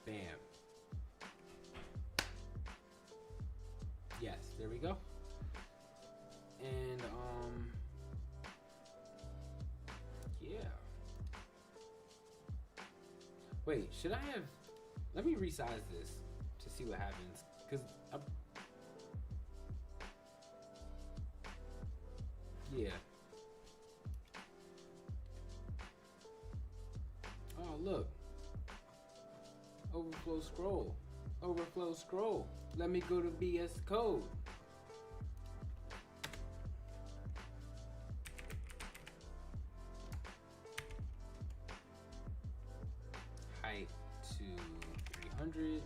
Bam. Yes, there we go. And, yeah. Wait, should I have, let me resize this to see what happens, because yeah. Oh, look. Overflow scroll. Overflow scroll. Let me go to VS Code. Height to 300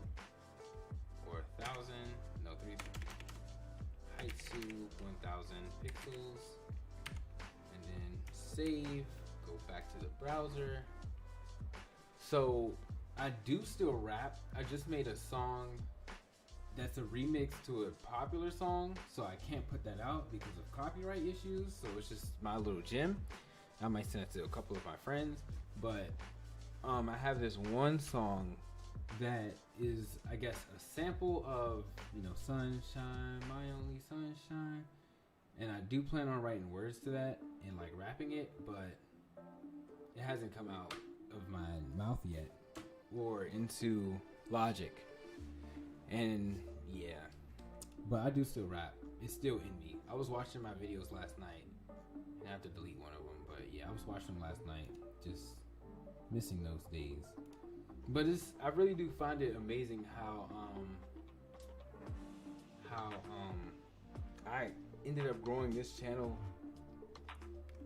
or 1,000. No, 3. Height to 1,000 pixels. And then save. Go back to the browser. So I do still rap. I just made a song that's a remix to a popular song, so I can't put that out because of copyright issues. So it's just my little gem. I might send it to a couple of my friends, but I have this one song that is, I guess, a sample of, sunshine, my only sunshine, and I do plan on writing words to that and like rapping it, but it hasn't come out of my mouth yet or into Logic. And yeah, but I do still rap. It's still in me. I was watching my videos last night and I have to delete one of them, but yeah, I was watching them last night, just missing those days. But I really do find it amazing how I ended up growing this channel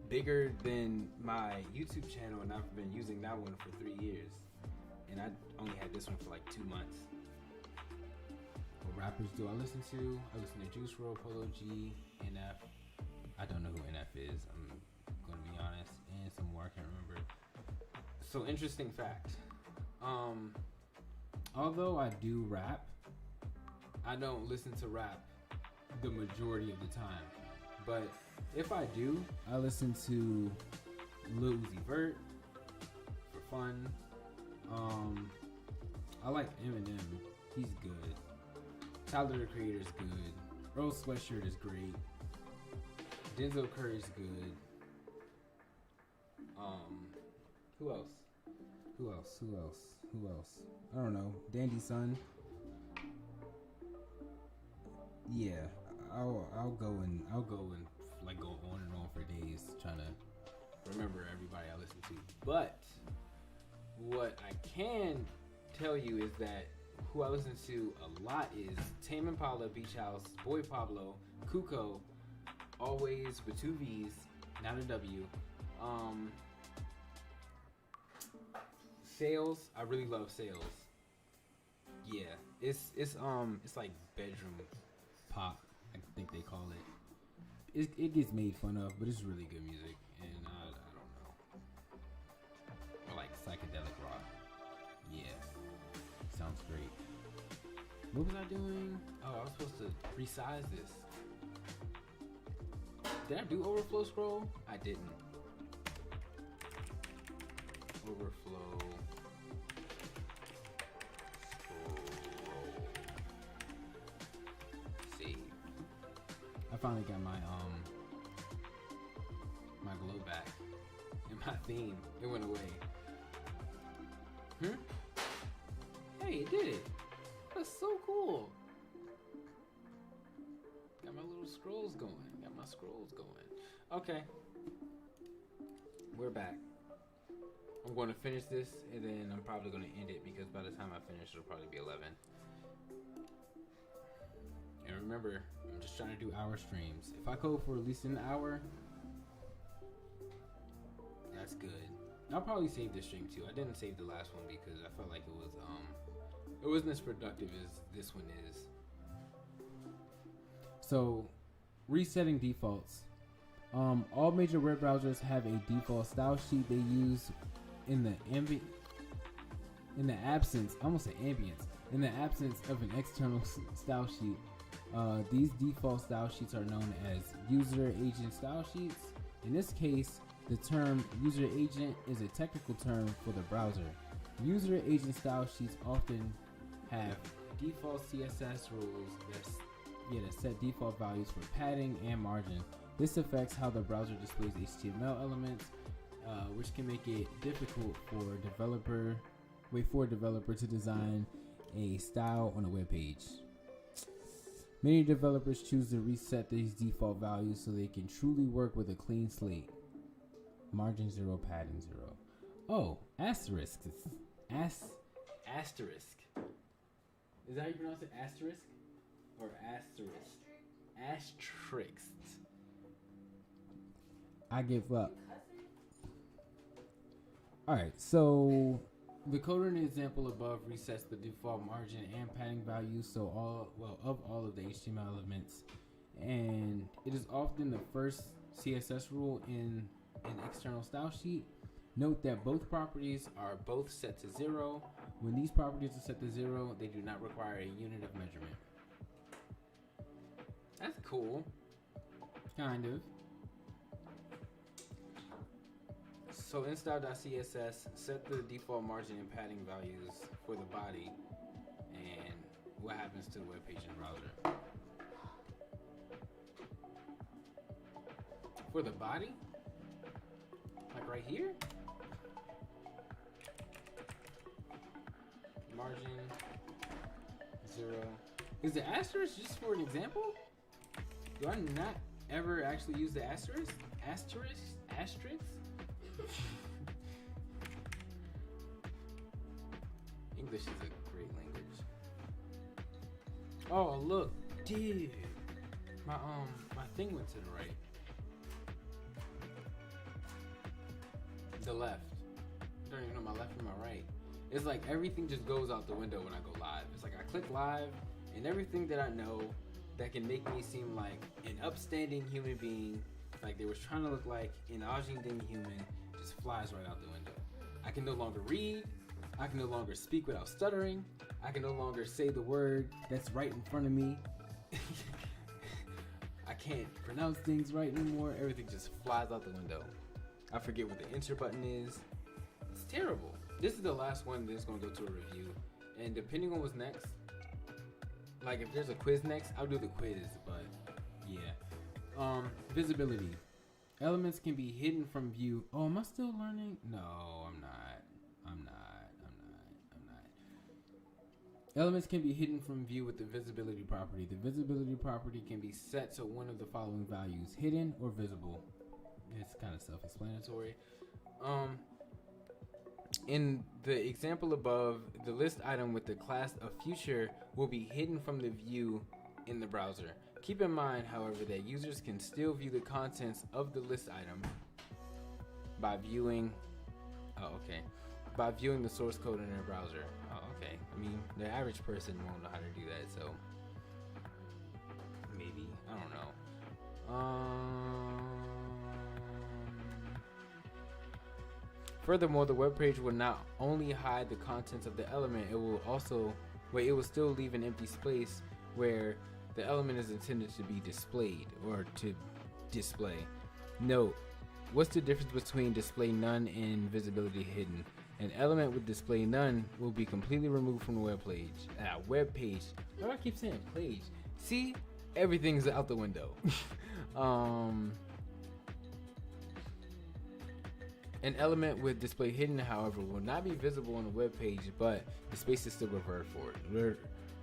bigger than my YouTube channel, and I've been using that one for 3 years, and I only had this one for like 2 months. What rappers do I listen to? I listen to Juice WRLD, Polo G, NF. I don't know who NF is, I'm gonna be honest, and some more I can't remember. So interesting fact, although I do rap, I don't listen to rap the majority of the time. But if I do, I listen to Lil Uzi Vert for fun. I like Eminem, he's good. Tyler the Creator's good. Earl Sweatshirt is great. Denzel Curry's good. Who else? I don't know. Dandy Son. Yeah, I'll go and like go on and on for days trying to remember everybody I listen to. But what I can tell you is that who I listen to a lot is Tame Impala, Beach House, Boy Pablo, Kuko, always with 2 V's, not a W. Sales, I really love Sales. Yeah, it's like bedroom pop, I think they call it. It gets made fun of, but it's really good music, and I don't know. Or like psychedelic rock. Yeah, sounds great. What was I doing? Oh, I was supposed to resize this. Did I do overflow scroll? I didn't. Overflow scroll. Save. I finally got my my glow back and my theme. It went away. Hey, it did it. That's so cool. Got my little scrolls going. Got my scrolls going. Okay. We're back. I'm going to finish this, and then I'm probably going to end it, because by the time I finish, it'll probably be 11. And remember, I'm just trying to do hour streams. If I go for at least an hour, that's good. I'll probably save this stream too. I didn't save the last one because I felt like it wasn't as productive as this one is. So, resetting defaults. All major web browsers have a default style sheet they use in the absence of an external style sheet. These default style sheets are known as user agent style sheets. In this case, the term user agent is a technical term for the browser. User agent style sheets often have default CSS rules that set default values for padding and margin. This affects how the browser displays HTML elements, which can make it difficult for a developer to design a style on a web page. Many developers choose to reset these default values so they can truly work with a clean slate. Margin 0, padding 0. Oh, asterisk. Asterisk. Is that how you pronounce it? Asterisk? Or asterisk? Asterisk. I give up. Alright, so the code in the example above resets the default margin and padding values of all of the HTML elements, and it is often the first CSS rule in an external style sheet. Note that both properties are both set to 0. When these properties are set to 0, they do not require a unit of measurement. That's cool. Kind of. So in style.css, set the default margin and padding values for the body, and what happens to the web page in the browser. For the body? Like right here? Margin 0. Is the asterisk just for an example? Do I not ever actually use the asterisk? Asterisk? English is a great language. Oh, look, dude. My thing went to the right. The left. I don't even know my left and my right. It's like everything just goes out the window when I go live. It's like I click live and everything that I know that can make me seem like an upstanding human being, like they was trying to look like an Argentine human, just flies right out the window. I can no longer read. I can no longer speak without stuttering. I can no longer say the word that's right in front of me. I can't pronounce things right anymore. Everything just flies out the window. I forget what the enter button is. It's terrible. This is the last one that's gonna go to a review. And depending on what's next, like if there's a quiz next, I'll do the quiz, but yeah. Visibility. Elements can be hidden from view. Oh, am I still learning? No, I'm not. Elements can be hidden from view with the visibility property. The visibility property can be set to one of the following values: hidden or visible. It's kind of self-explanatory. In the example above, the list item with the class of future will be hidden from the view in the browser. Keep in mind, however, that users can still view the contents of the list item by viewing the source code in their browser. Okay. I mean, the average person won't know how to do that, so maybe. I don't know. Furthermore, the web page will not only hide the contents of the element, it will still leave an empty space where the element is intended to be displayed or to display. Note, what's the difference between display none and visibility hidden? An element with display none will be completely removed from the web page. Web page. Why do I keep saying page? See, everything's out the window. An element with display hidden, however, will not be visible on the web page, but the space is still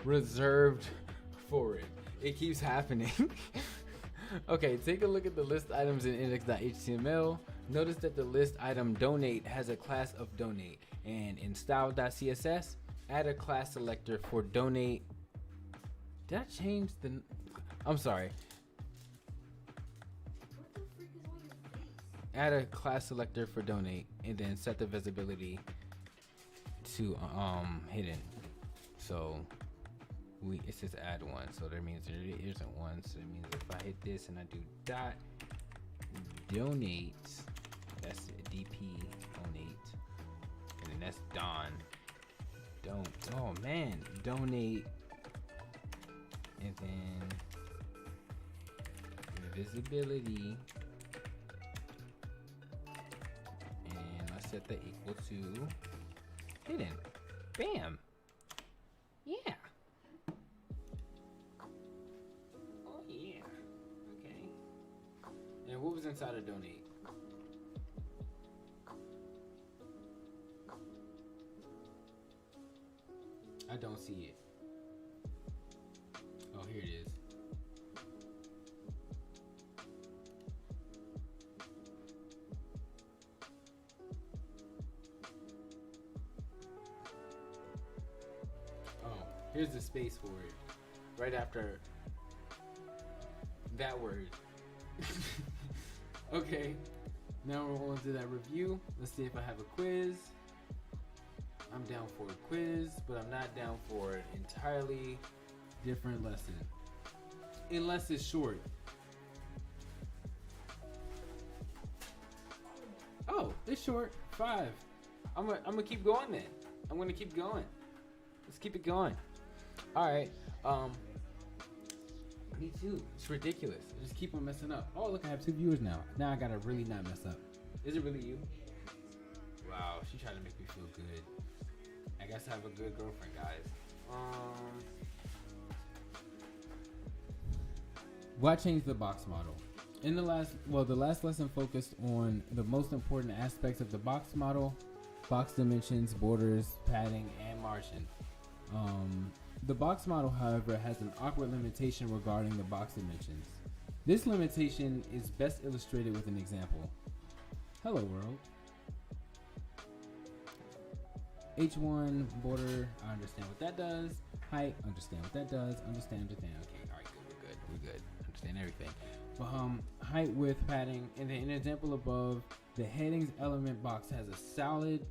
reserved for it. It keeps happening. Okay, take a look at the list items in index.html. Notice that the list item donate has a class of donate, and in style.css, add a class selector for donate. Did I change the? I'm sorry. What the freak is on your face? Add a class selector for donate, and then set the visibility to hidden. So it says add one, so that means there isn't one. So it means if I hit this and I do dot donate, that's DP donate, and then that's donate, and then visibility, and I set that equal to hidden. Bam. Yeah. Oh yeah. Okay. And what was inside of donate? I don't see it. Oh, here it is. Oh, here's the space for it. Right after that word. Okay, now we're on to that review. Let's see if I have a quiz. I'm down for a quiz, but I'm not down for an entirely different lesson. Unless it's short. Oh, it's short. 5. I'm gonna keep going then. I'm gonna keep going. Let's keep it going. Alright. Me too. It's ridiculous. I just keep on messing up. Oh, look, I have 2 viewers now. Now I gotta really not mess up. Is it really you? Wow, she tried to make me feel good. I guess I have a good girlfriend, guys. Why change the box model? In the last lesson focused on the most important aspects of the box model: box dimensions, borders, padding, and margin. The box model, however, has an awkward limitation regarding the box dimensions. This limitation is best illustrated with an example. Hello world. H1 border, I understand what that does. Height, understand what that does. Understand. Okay, alright, good, we're good. we're good. Understand everything. But height, width, padding, and then in the example above, the headings element box has a solid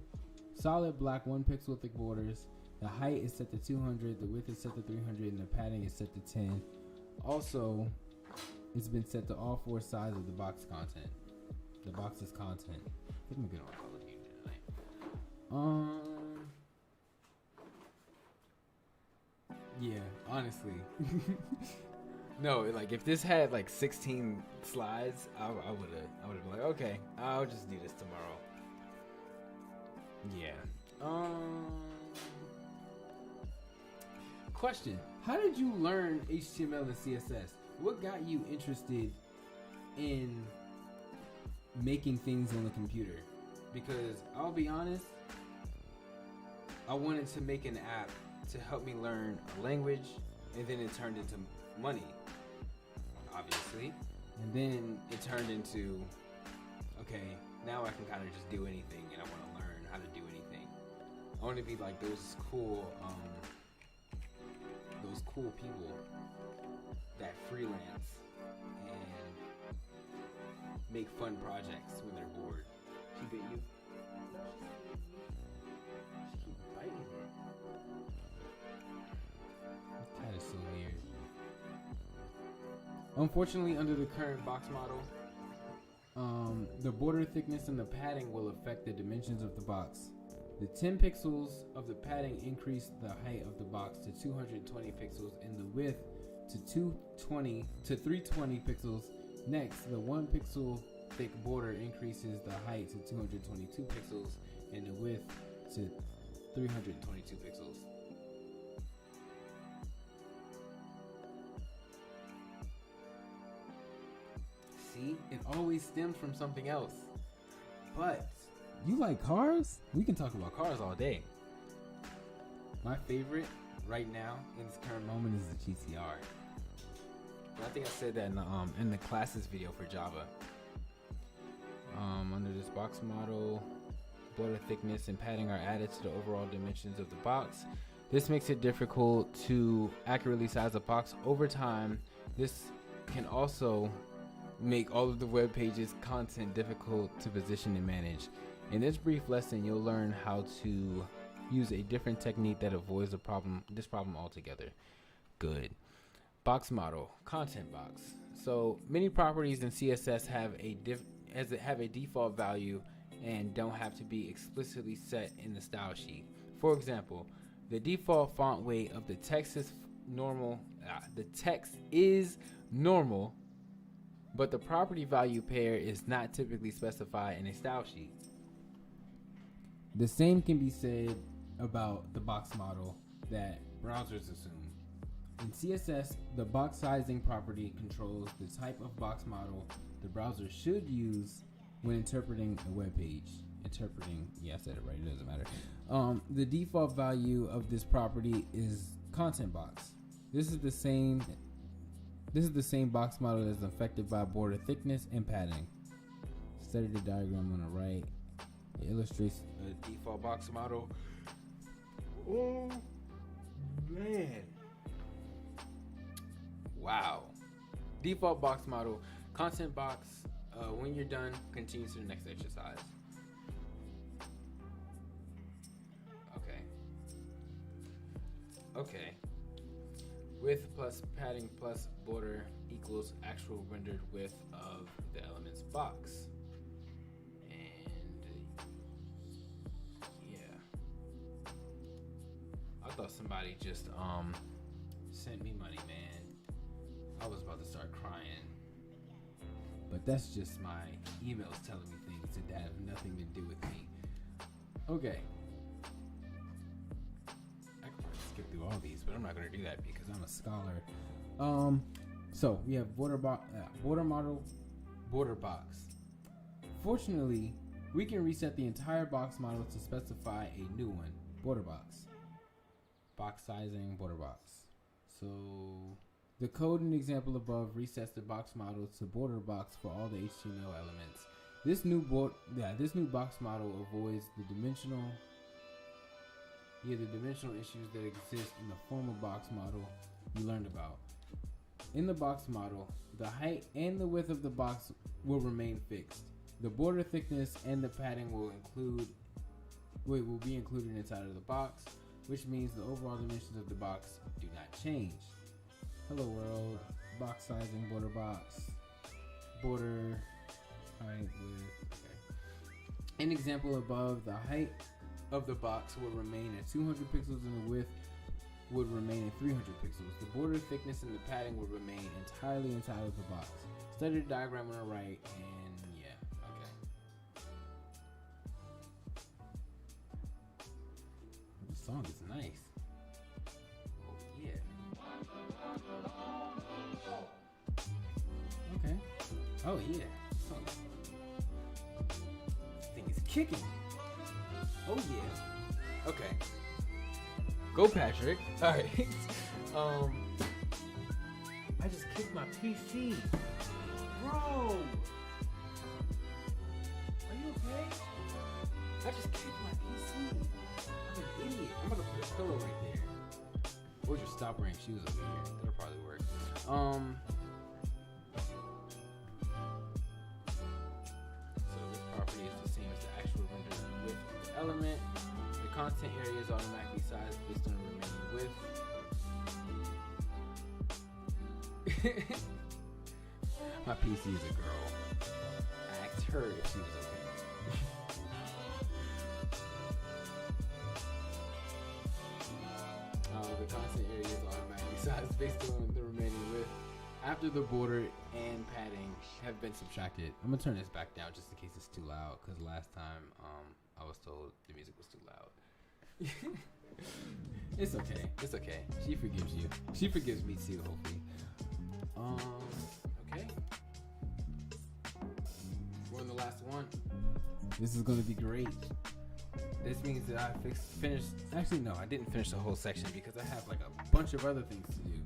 black 1 pixel thick borders. The height is set to 200, the width is set to 300, and the padding is set to 10. Also, it's been set to all 4 sides of the box content. The box's content. I think I'm good on Call of Duty tonight. Yeah, honestly. No, like if this had like 16 slides, I would have been like, okay, I'll just do this tomorrow. Yeah. Question: how did you learn HTML and CSS? What got you interested in making things on the computer? Because I'll be honest, I wanted to make an app to help me learn a language, and then it turned into money, obviously. And then it turned into, okay, now I can kind of just do anything, and I want to learn how to do anything. I want to be like those cool people that freelance and make fun projects when they're bored. She bit you? She keep biting her. That is so weird. Unfortunately, under the current box model, the border thickness and the padding will affect the dimensions of the box. The 10 pixels of the padding increase the height of the box to 220 pixels and the width to 320 pixels. Next, the 1 pixel thick border increases the height to 222 pixels and the width to 322 pixels. See, it always stems from something else. But you like cars? We can talk about cars all day. My favorite right now in this current moment is the GTR. But I think I said that in the classes video for Java. Under this box model, border thickness and padding are added to the overall dimensions of the box. This makes it difficult to accurately size a box over time. This can also make all of the web pages content difficult to position and manage. In this brief lesson, you'll learn how to use a different technique that avoids this problem altogether. Good. Box model, content box. So many properties in CSS have a default value and don't have to be explicitly set in the style sheet. For example, the default font weight of the text is normal. The text is normal, but the property value pair is not typically specified in a style sheet. The same can be said about the box model that browsers assume. In CSS, the box sizing property controls the type of box model the browser should use when interpreting a web page. I said it right, it doesn't matter. The default value of this property is content box. This is the same box model that is affected by border thickness and padding. Study the diagram on the right. It illustrates the default box model. Oh man. Wow. Default box model, content box. When you're done, continue to the next exercise. Okay. Width plus padding plus border equals actual rendered width of the element's box. And yeah. I thought somebody just sent me money, man. I was about to start crying. But that's just my emails telling me things that have nothing to do with me. Okay. I could probably skip through all these, but I'm not going to do that because I'm a scholar. So we have border box. Fortunately, we can reset the entire box model to specify a new one. Border box. Box sizing, border box. So the code in the example above resets the box model to border box for all the HTML elements. This new box model avoids the dimensional issues that exist in the former box model we learned about. In the box model, the height and the width of the box will remain fixed. The border thickness and the padding will be included inside of the box, which means the overall dimensions of the box do not change. Hello world, box sizing, border box, border height, width. Okay. An example above, the height of the box will remain at 200 pixels and the width would remain at 300 pixels. The border thickness and the padding would remain entirely inside of the box. Study the diagram on the right, and yeah, okay. This song is nice. Oh yeah. Okay. Oh yeah. This thing is kicking. Oh yeah. Okay. Go Patrick. Alright. I just kicked my PC. Bro! Are you okay? I just kicked my PC. I'm an idiot. I'm gonna put a pillow right there. Or just stop wearing shoes over here. That'll probably work. So this property is the same as the actual rendered width of the element. The content area is automatically sized based on the remaining width. My PC is a girl. I asked her if she was okay. The content area is automatically sized based on the remaining width after the border and padding have been subtracted. I'm gonna turn this back down just in case it's too loud, because last time I was told the music was too loud. It's okay. It's okay. She forgives you. She forgives me too, hopefully. Okay. We're on the last one. This is gonna be great. This means that I finished. Actually, no, I didn't finish the whole section because I have like a bunch of other things to do.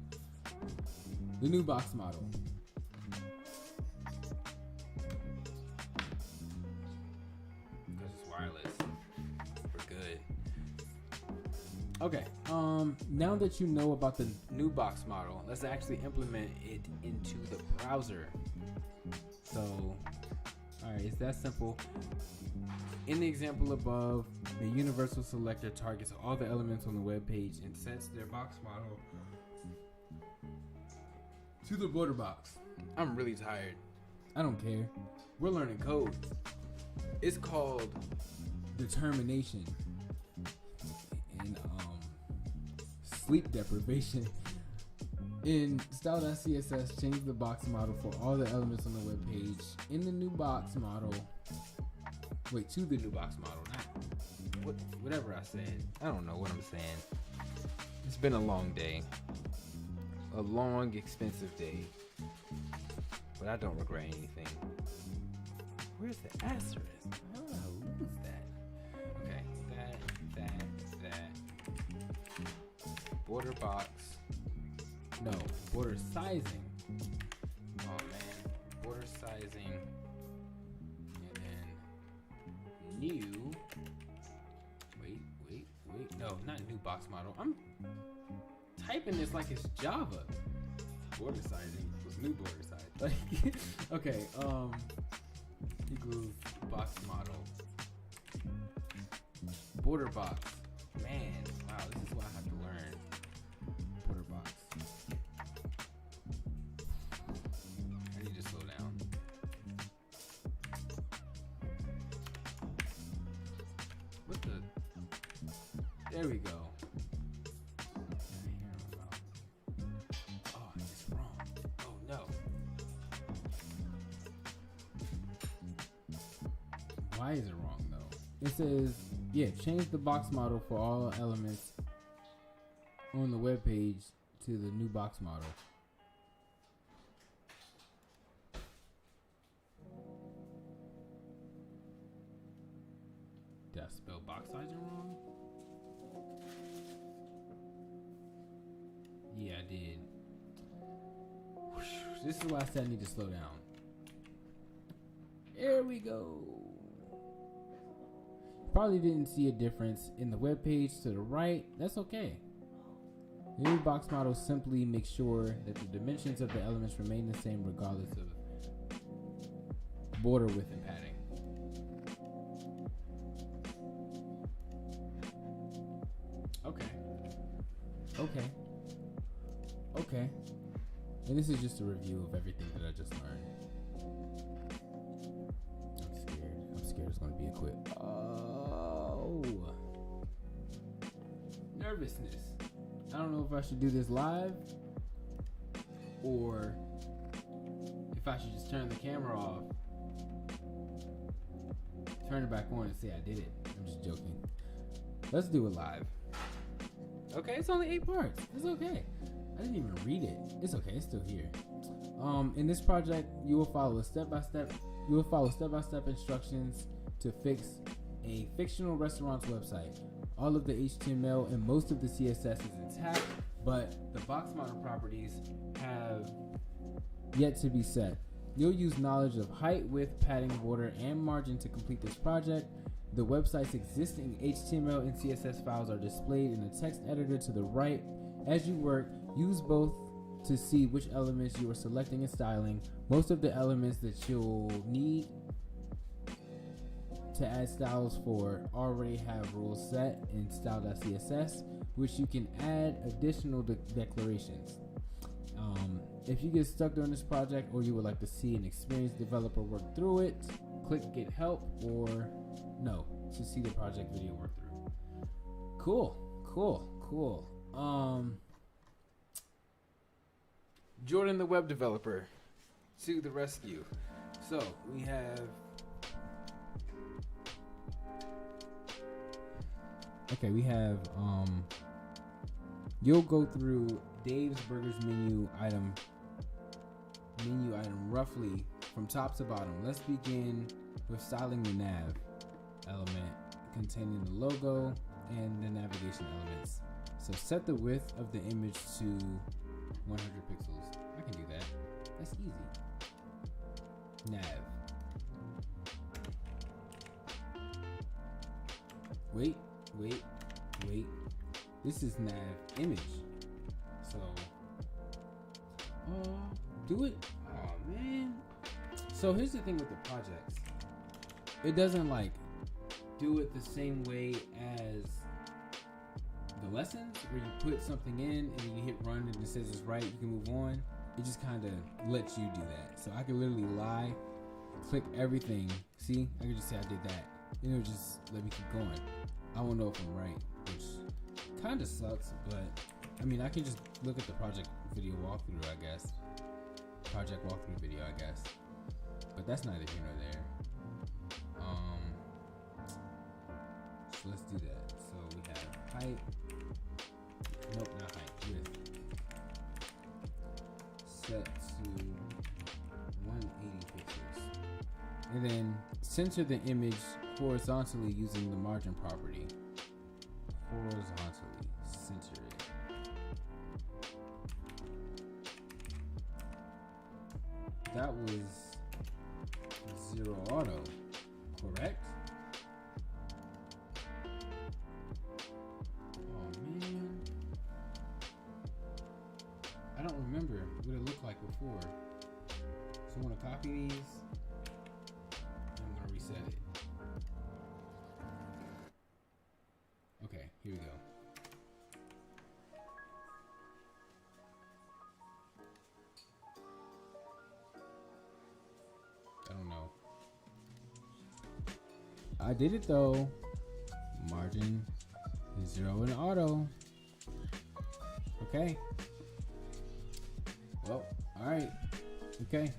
The new box model. Because it's wireless. We're good. Okay. Now that you know about the new box model, let's actually implement it into the browser. So, alright, it's that simple. In the example above, the universal selector targets all the elements on the web page and sets their box model to the border box. I'm really tired. I don't care. We're learning code. It's called determination and sleep deprivation. In style.css, change the box model for all the elements on the web page. In the new box model, to the new box model, not whatever I said. I don't know what I'm saying. It's been a long day. A long, expensive day. But I don't regret anything. Where's the asterisk? Oh, who's that? Okay, that. Border box. No, border sizing. Oh man, border sizing. And then new. Wait. No, not new box model. I'm typing this like it's Java. Border sizing was new border size. Like, okay, equals box model. Border box. Man, wow, this is what I have to learn. Border box. I need to slow down. What the? There we go. Oh, it's wrong. Oh no. Why is it wrong though? It says, change the box model for all elements on the web page to the new box model. Did I spell box sizing wrong? Yeah, I did. This is why I said I need to slow down. There we go. Probably didn't see a difference in the web page to the right. That's okay. The new box model simply makes sure that the dimensions of the elements remain the same regardless of border width and padding. Okay. And this is just a review of everything that I just learned. I'm scared it's going to be a quick. Oh. Nervousness. I don't know if I should do this live or if I should just turn the camera off, turn it back on and say I did it. I'm just joking. Let's do it live. Okay, it's only 8 parts. It's okay. I didn't even read it. It's okay. It's still here. In this project, you will follow step-by-step instructions to fix a fictional restaurant's website. All of the HTML and most of the CSS is intact, but the box model properties have yet to be set. You'll use knowledge of height, width, padding, border, and margin to complete this project. The website's existing HTML and CSS files are displayed in the text editor to the right. As you work, use both to see which elements you are selecting and styling. Most of the elements that you'll need to add styles for already have rules set in style.css, which you can add additional declarations. If you get stuck during this project or you would like to see an experienced developer work through it, click get help or no to see the project video work through. Cool. Jordan the web developer to the rescue. So we have you'll go through Dave's Burgers menu item roughly from top to bottom. Let's begin with styling the nav element containing the logo and the navigation elements. So set the width of the image to 100 pixels. I can do that. That's easy. Nav. Wait. This is nav image. So, do it. Oh man. So here's the thing with the projects. It doesn't like do it the same way as the lessons where you put something in and you hit run and it says it's right, you can move on. It just kind of lets you do that. So I can literally lie, click everything. See, I can just say I did that. And it'll just let me keep going. I won't know if I'm right, which kind of sucks, but I mean, I can just look at the project video walkthrough, I guess. Project walkthrough video, I guess. But that's neither here nor there. So let's do that. So we have height. Nope, not height. Width. Set to 180 pixels. And then center the image horizontally using the margin property. Horizontally center it. That was 0 auto, correct? Oh man, I don't remember what it looked like before. So I'm gonna copy these. I'm gonna reset it. Okay, here we go. I don't know. I did it though. Margin is 0 in auto. Okay. Well, alright. Okay.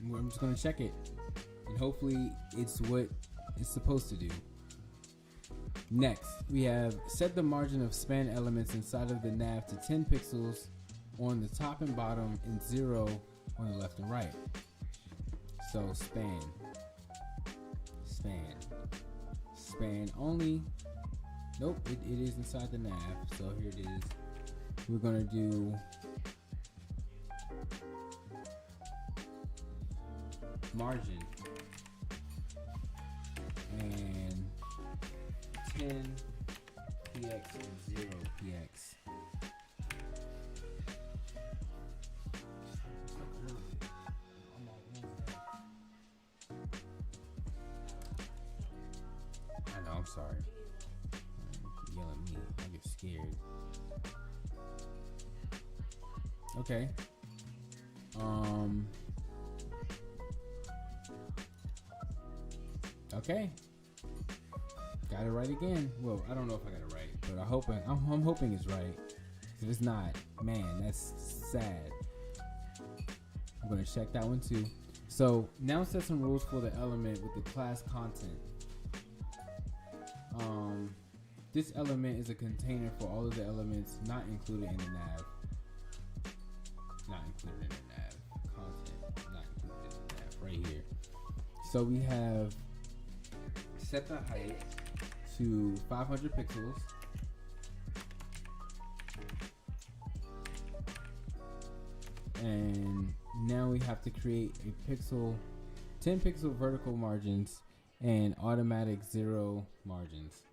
I'm just gonna check it. And hopefully it's what it's supposed to do. Next, we have set the margin of span elements inside of the nav to 10 pixels on the top and bottom and 0 on the left and right. So span only. Nope, it is inside the nav. So here it is. We're gonna do margin and 10 px and 0 px. sorry. Yell at me. I get scared. Okay. Okay. Got it right again. Well, I don't know if I got it right, but I'm hoping it's right. If it's not, man, that's sad. I'm gonna check that one too. So now set some rules for the element with the class content. This element is a container for all of the elements not included in the nav. Not included in the nav. Content not included in the nav. Right here. So we have set the height to 500 pixels. And now we have to create a 10 pixel vertical margins and automatic 0 margins.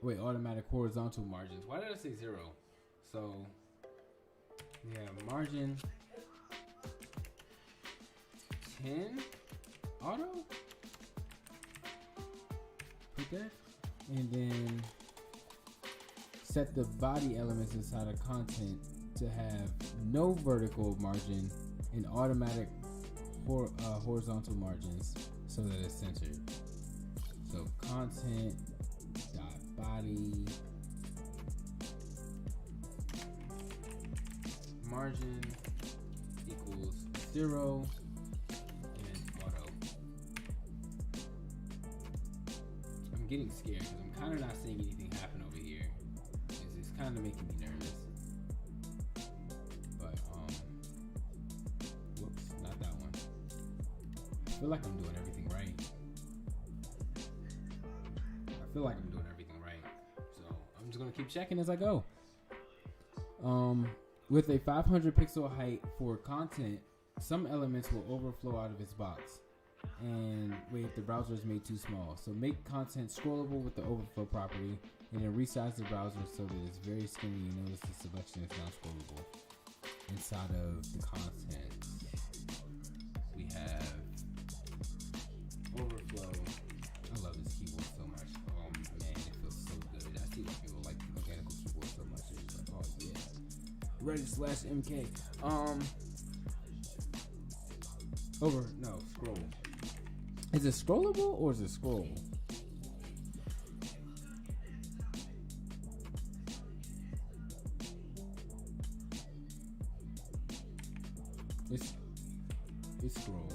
Wait, automatic horizontal margins. Why did I say 0? So we have margin 10 auto. Put that, and then set the body elements inside of content to have no vertical margin and automatic horizontal margins so that it's centered. So content dot body margin equals 0 and auto. I'm getting scared because I'm kind of not seeing anything happen over here. It's kind of making me nervous. But whoops, not that one. I feel like I'm doing everything right. So I'm just gonna keep checking as I go. With a 500 pixel height for content, some elements will overflow out of its box. And wait, if the browser is made too small. So make content scrollable with the overflow property, and then resize the browser so that it's very skinny. You notice the selection is now scrollable. Inside of the content, we have overflow. I love this keyboard so much. Oh man, it feels so good. I see why people like the mechanical keyboard so much. It's like, oh yeah. Reddit/MK. Scroll. Is it scrollable or is it scroll? It's scroll.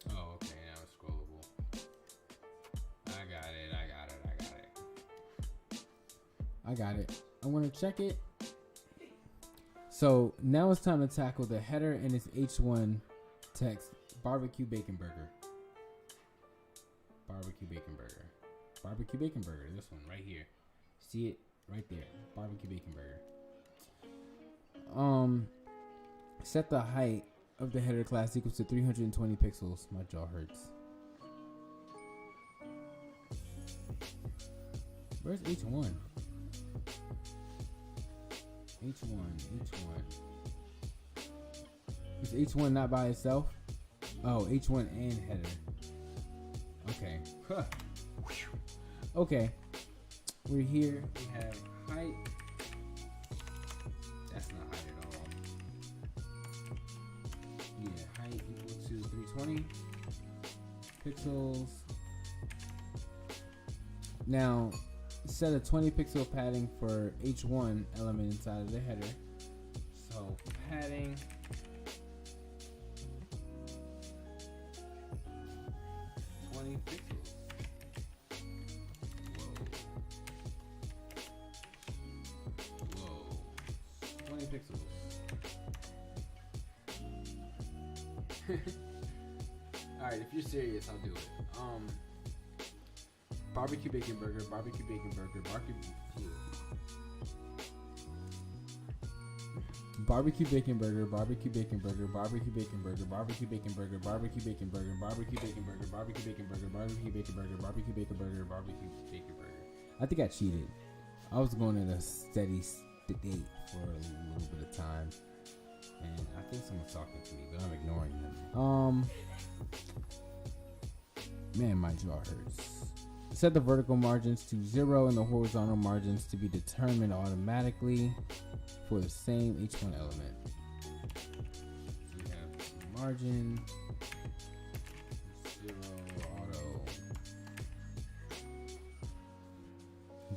Oh, okay, now it's scrollable. I got it. I'm gonna check it. So now it's time to tackle the header and its H1 text. Barbecue bacon burger. This one right here. See it right there. Barbecue bacon burger. Set the height of the header class equals to 320 pixels. My jaw hurts. Where's H1? H1. Is H1 not by itself? Oh, H1 and header. Okay. Huh. Okay. We're here. We have height. That's not height at all. Yeah, height equal to 320 pixels. Now, set a 20 pixel padding for H1 element inside of the header. So padding 20 pixels. Whoa. 20 pixels. Alright, if you're serious, I'll do it. Barbecue bacon burger. Barbecue bacon burger. Barbecue bacon burger. Barbecue bacon burger. Barbecue bacon burger. Barbecue bacon burger. Barbecue bacon burger. Barbecue bacon burger. Barbecue bacon burger. Barbecue bacon burger. Barbecue bacon burger. Barbecue bacon burger. I think I cheated. I was going in a steady state for a little bit of time, and I think someone's talking to me, but I'm ignoring them. Man, my jaw hurts. Set the vertical margins to 0 and the horizontal margins to be determined automatically for the same H1 element. So we have margin 0 auto.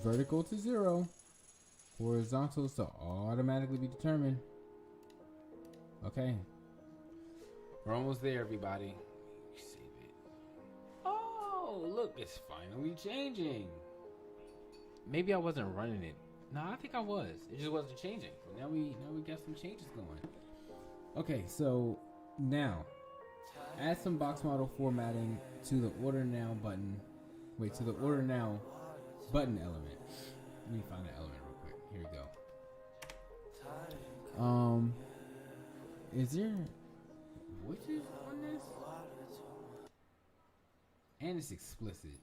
Vertical to 0. Horizontals to automatically be determined. Okay. We're almost there, everybody. Save it. Oh, look, it's finally changing. Maybe I wasn't running it. No, I think I was. It just wasn't changing. So now we got some changes going. Okay, so now add some box model formatting to the order now button. Wait, to the order now button element. Let me find that element real quick. Here we go. Is there witches on this? And it's explicit.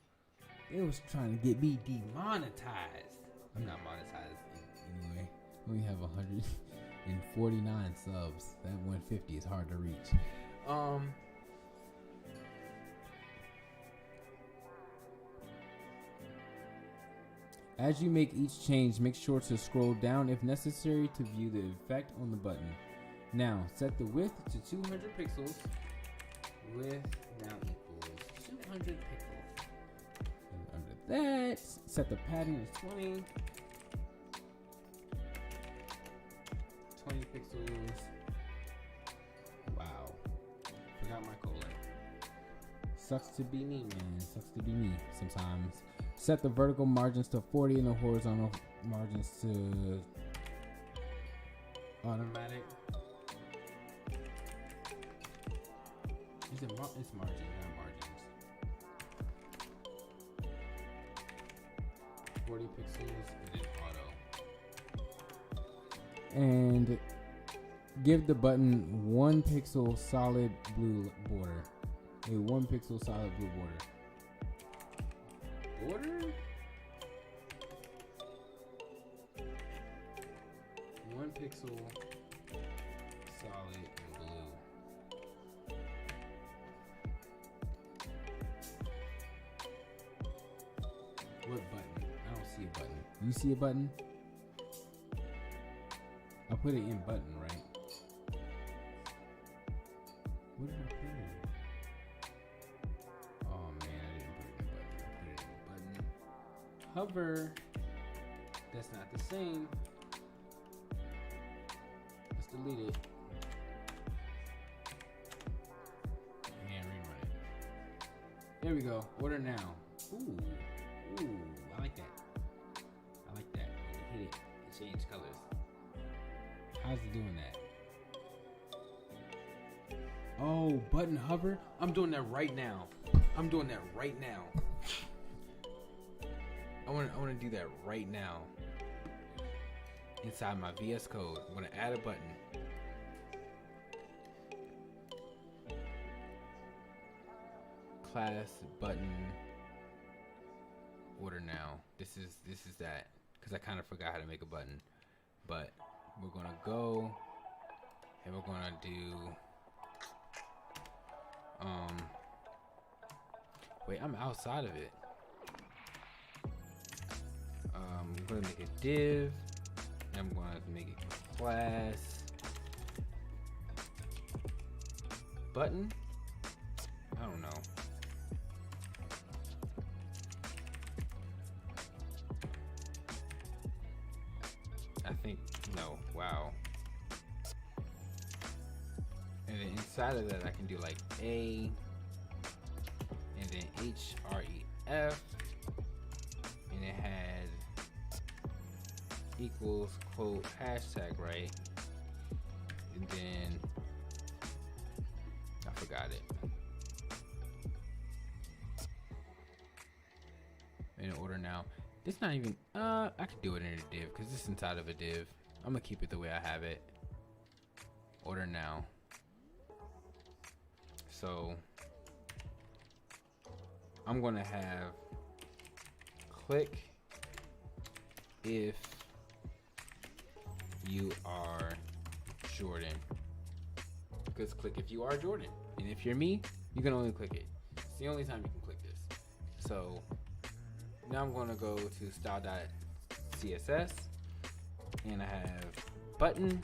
It was trying to get me demonetized. I'm not monetized anyway. We have 149 subs. That 150 is hard to reach. As you make each change, make sure to scroll down if necessary to view the effect on the button. Now, set the width to 200 pixels. Width now equals 200 pixels. And under that, set the padding as 20. 20 pixels. Wow. Forgot my colon. Sucks to be me, man. Sucks to be me sometimes. Set the vertical margins to 40 and the horizontal margins to automatic. It's margin, not margins. 40 pixels and then auto. And give the button 1 pixel solid blue border. A 1 pixel solid blue border. Border? 1 pixel solid and blue. What button? I don't see a button. You see a button? I put it in button, right? What did I put it? Oh man, I didn't put it in button. I put it in button. Hover. That's not the same. Let's delete it. And rerun it. There we go. Order now. Ooh, I like that. I like that. Hit it. It changed colors. How's it doing that? Oh, button hover. I'm doing that right now. I want to do that right now. Inside my VS Code, I'm going to add a button. Class button. Order now. This is that, because I kind of forgot how to make a button. But we're going to go and we're going to do wait, I'm outside of it. I'm going to make a div. I'm going to make a class button. I don't know. I think, no, wow. And then inside of that, I can do like A, and then href, and it had equals quote hashtag, right? And then I forgot it. In order now. This not even, I could do it in a div because this is inside of a div. I'm gonna keep it the way I have it. Order now. So I'm gonna have click if you are Jordan. Because click if you are Jordan. And if you're me, you can only click it. It's the only time you can click this. So now I'm going to go to style.css and I have button,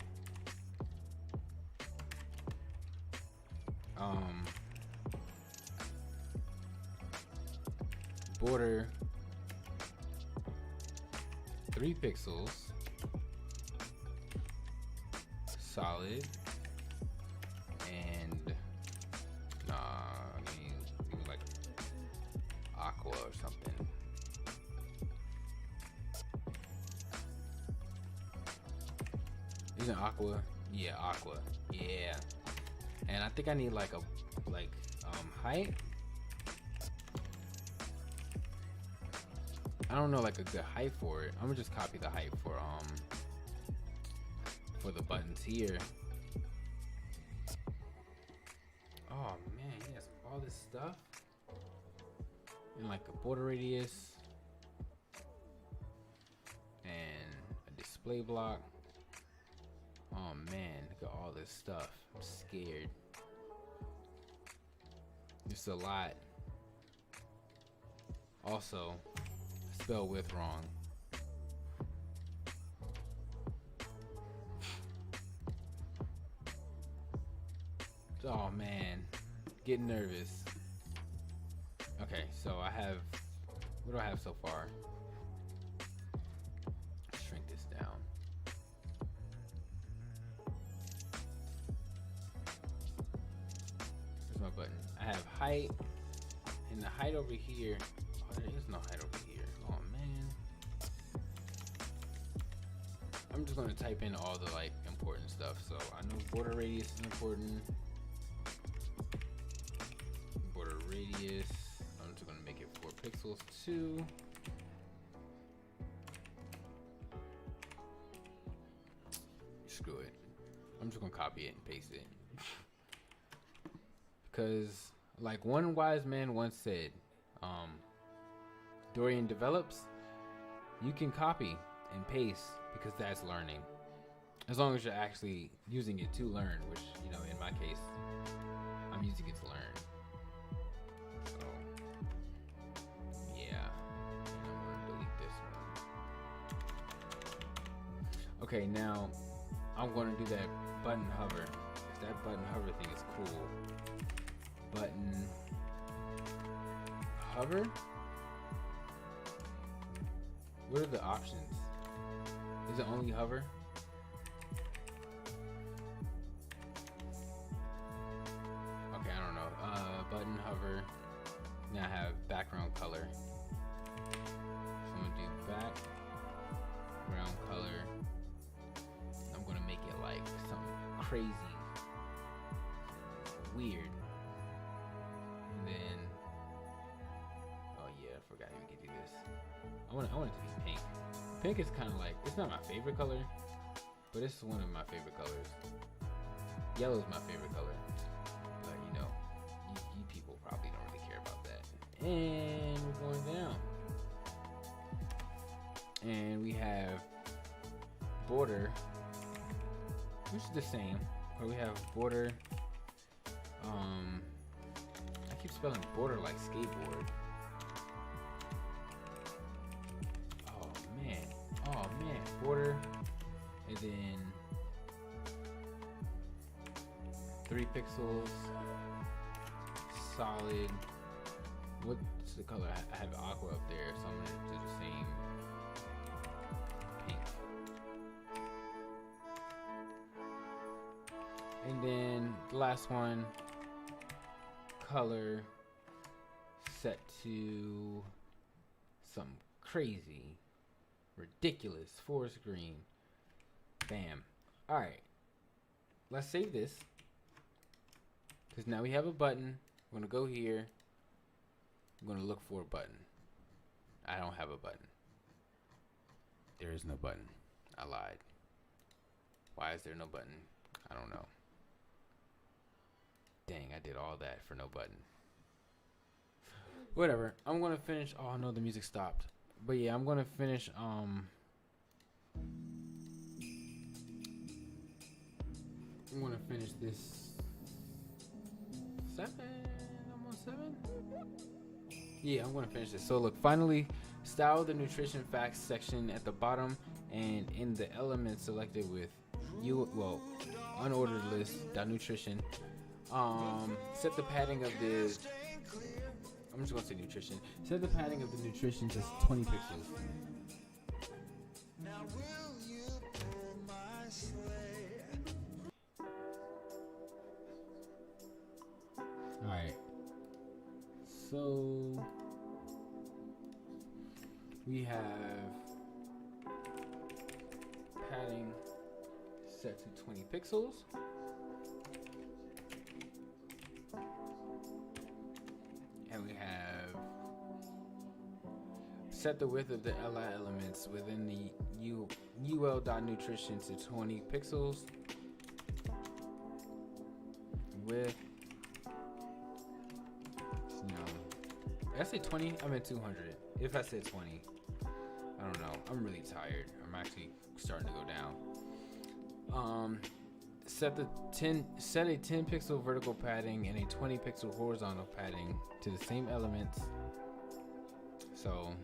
border 3 pixels, solid, and I mean like aqua or something. Isn't aqua? Yeah, aqua. Yeah. And I think I need like height. I don't know like a good height for it. I'm gonna just copy the height for the buttons here. Oh man, he has all this stuff. And like a border radius and a display block. Oh man, look at all this stuff. I'm scared. It's a lot. Also, I spell with wrong. Oh man, getting nervous. Okay, so I have, what do I have so far? Shrink this down. Where's my button? I have height, and the height over here. Oh, there is no height over here. Oh man. I'm just gonna type in all the like important stuff. So I know border radius is important. Border radius. I'm just gonna make it 4 pixels too. Screw it. I'm just gonna copy it and paste it. Because like one wise man once said, Dorian develops, you can copy and paste because that's learning. As long as you're actually using it to learn, which, you know, in my case, I'm using it to learn. So, yeah. And I'm gonna delete this one. Okay, now I'm gonna do that button hover. 'Cause that button hover thing is cool. Button hover? What are the options? Is it only hover? Okay, I don't know. Button hover. Now I have background color. So I'm gonna do background color. I'm gonna make it like something crazy, weird. And then, oh yeah, I forgot we could do this. I want it to be pink. Pink is kind of like, it's not my favorite color, but it's one of my favorite colors. Yellow is my favorite color, but you know, you people probably don't really care about that. And we're going down, and we have border, which is the same. Where we have border. I keep spelling border like skateboard. Oh man, border, and then 3 pixels, solid. What's the color? I have aqua up there, so I'm gonna do the same pink. And then the last one, color set to some crazy, ridiculous forest green. Bam. All right, let's save this, because now we have a button. I'm gonna go here. I'm gonna look for a button. I don't have a button. There is no button. I lied. Why is there no button? I don't know. Dang, I did all that for no button. Whatever. I'm gonna finish. Oh no, the music stopped. But yeah, I'm gonna finish I'm gonna finish this 7. Almost 7. Yeah, I'm gonna finish this. So look, finally, style the nutrition facts section at the bottom, and in the elements selected with unordered list nutrition. Set the padding of the. I'm just gonna say nutrition. Set the padding of the nutrition to 20 pixels. Alright. So we have padding set to 20 pixels. And we have set the width of the LI elements within the ul.nutrition to 20 pixels. With I said 20, I meant 200. If I said 20, I don't know. I'm really tired. I'm actually starting to go down. Set a 10 pixel vertical padding and a 20 pixel horizontal padding to the same elements. So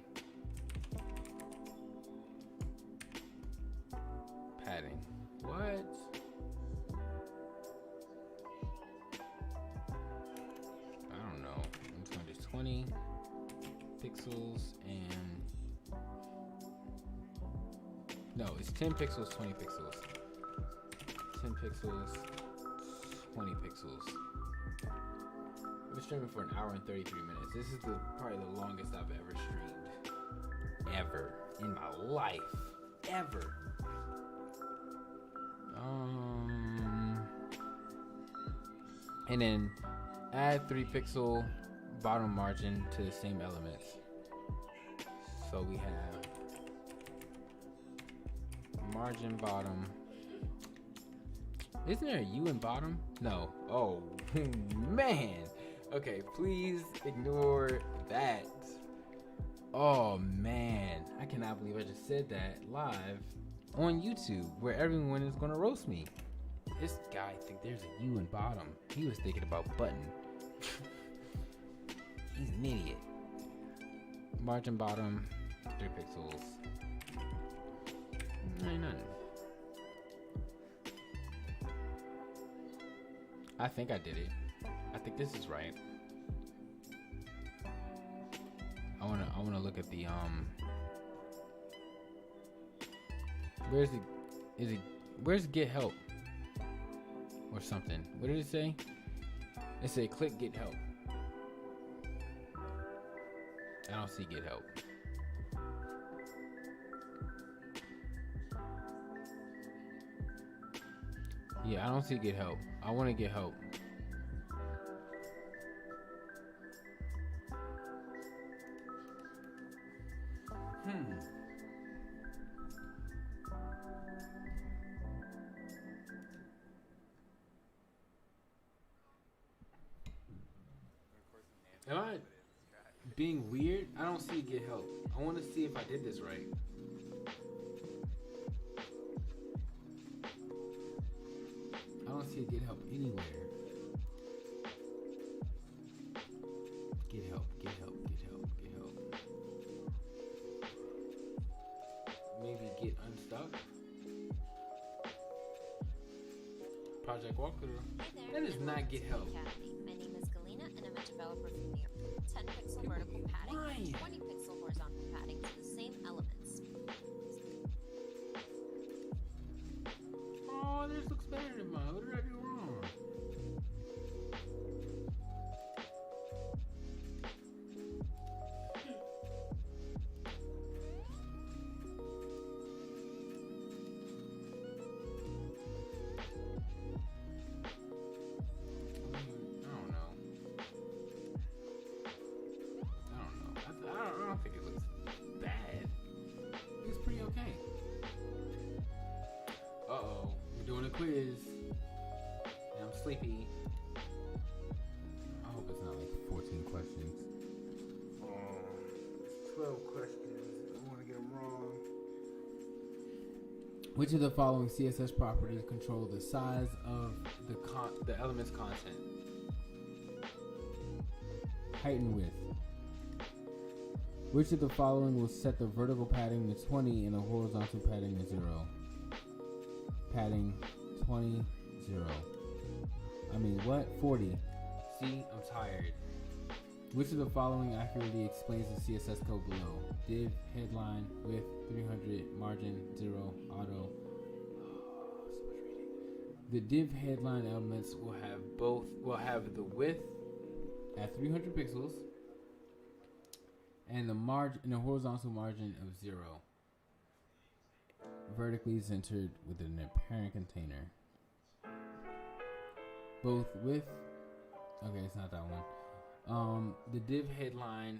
padding. What? I don't know. I'm going to do 20 pixels and no, it's 10 pixels, 20 pixels. 10 pixels, 20 pixels. I've been streaming for an hour and 33 minutes. This is probably the longest I've ever streamed. Ever. In my life. Ever. And then add 3 pixel bottom margin to the same elements. So we have margin bottom. Isn't there a U in bottom? No. Oh, man. Okay, please ignore that. Oh, man. I cannot believe I just said that live on YouTube where everyone is going to roast me. This guy thinks there's a U in bottom. He was thinking about button. He's an idiot. Margin bottom, 3 pixels. Ain't nothing. I think I did it. I think this is right. I wanna look at the where's get help or something? What did it say? It said click get help. I don't see get help. Yeah, I don't see get help. I want to get help. Am I being weird? I don't see get help. I want to see if I did this right. I don't see get help anywhere. Get help, get help, get help, get help. Maybe get unstuck. Project walkthrough. That is not get help. Codecademy. My name is Galena and I'm a developer from New York. 10 pixel vertical padding, Why? 20 pixel horizontal padding to the same elements. Oh, this looks better than mine. What did I do wrong? I don't think it looks bad. It's pretty okay. Uh-oh, we're doing a quiz. And I'm sleepy. I hope it's not like 14 questions. 12 questions. I don't want to get them wrong. Which of the following CSS properties control the size of the element's content? Height and width. Which of the following will set the vertical padding to 20 and the horizontal padding to 0? Padding 20, 0. I mean, what? 40. See, I'm tired. Which of the following accurately explains the CSS code below? Div, headline, width, 300, margin, 0, auto. So much reading. The div headline elements will have the width at 300 pixels and the horizontal margin of 0. Vertically centered within a parent container. Both with it's not that one. The div headline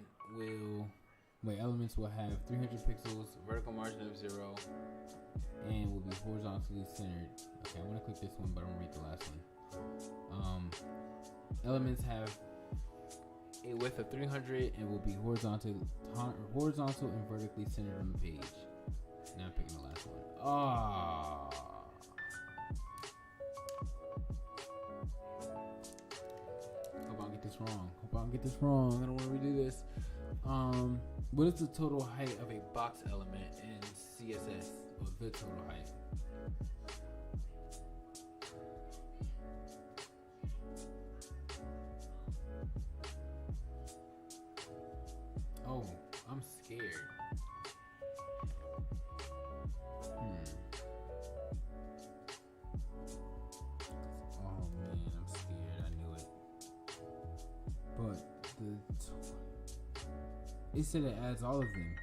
elements will have 300 pixels, vertical margin of 0, and will be horizontally centered. Okay, I want to click this one, but I'm gonna read the last one. Elements have a width of 300 and will be horizontal and vertically centered on the page. Now I'm picking the last one. Hope I don't get this wrong. I don't want to redo this. What is the total height of a box element in CSS? Or the total height? Oh, I'm scared. Oh man, I'm scared. I knew it. But it said it adds all of them.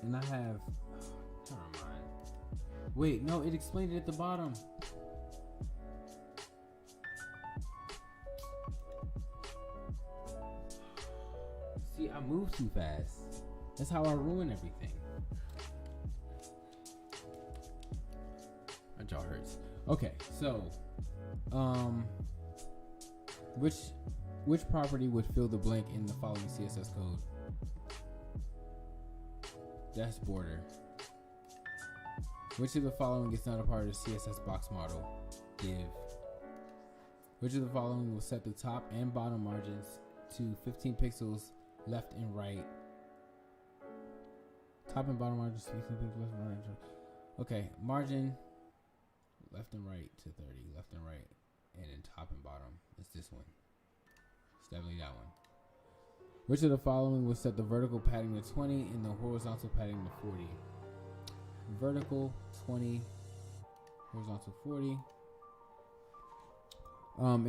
And I have... Never mind. Wait, no, it explained it at the bottom. See, I move too fast. That's how I ruin everything. My jaw hurts. Okay, so... Which property would fill the blank in the following CSS code? That's border. Which of the following is not a part of the CSS box model? Div. Which of the following will set the top and bottom margins to 15 pixels left and right? Top and bottom margins 15 pixels left and right. Okay, margin left and right to 30, left and right, and then top and bottom. It's this one. It's definitely that one. Which of the following will set the vertical padding to 20 and the horizontal padding to 40? Vertical 20, horizontal 40.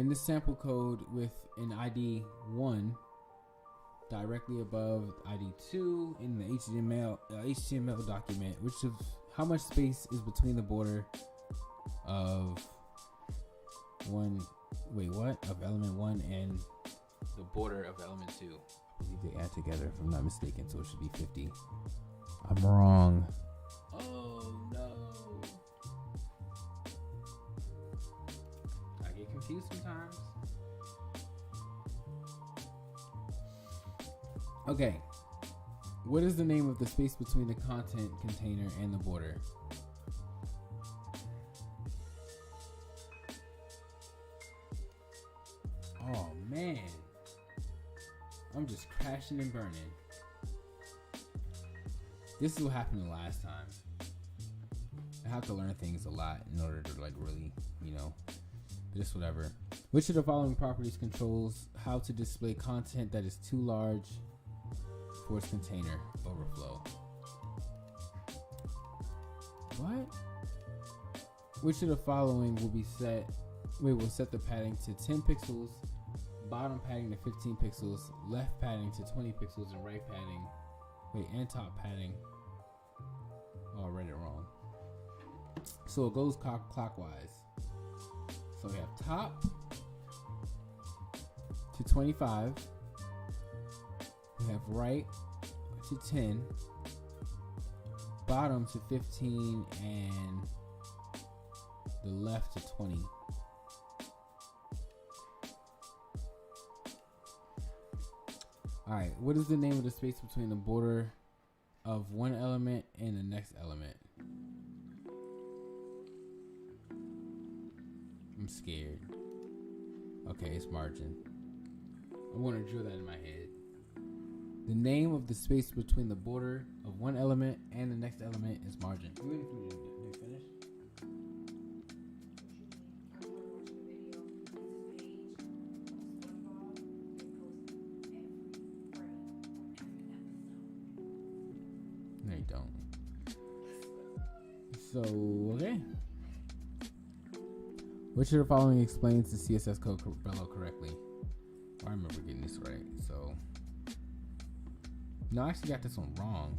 In this sample code with an ID 1 directly above ID 2 in the HTML document, how much space is between the border of element 1 and the border of element 2? I believe they add together if I'm not mistaken, so it should be 50. I'm wrong. Oh no. I get confused sometimes. Okay. What is the name of the space between the content container and the border? Oh man. I'm just crashing and burning. This is what happened the last time. I have to learn things a lot in order to really, just whatever. Which of the following properties controls how to display content that is too large for its container overflow? What? Which of the following will set the padding to 10 pixels, bottom padding to 15 pixels, left padding to 20 pixels, and right padding, and top padding. Oh, I read it wrong. So it goes clockwise. So we have top to 25. We have right to 10, bottom to 15, and the left to 20. Alright, what is the name of the space between the border of one element and the next element. I'm scared. Okay, it's margin. I want to drill that in my head. The name of the space between the border of one element and the next element is margin. You waiting for me to finish? No, you don't. So, okay. Which of the following explains the CSS code below correctly? I remember getting this right, so. No, I actually got this one wrong.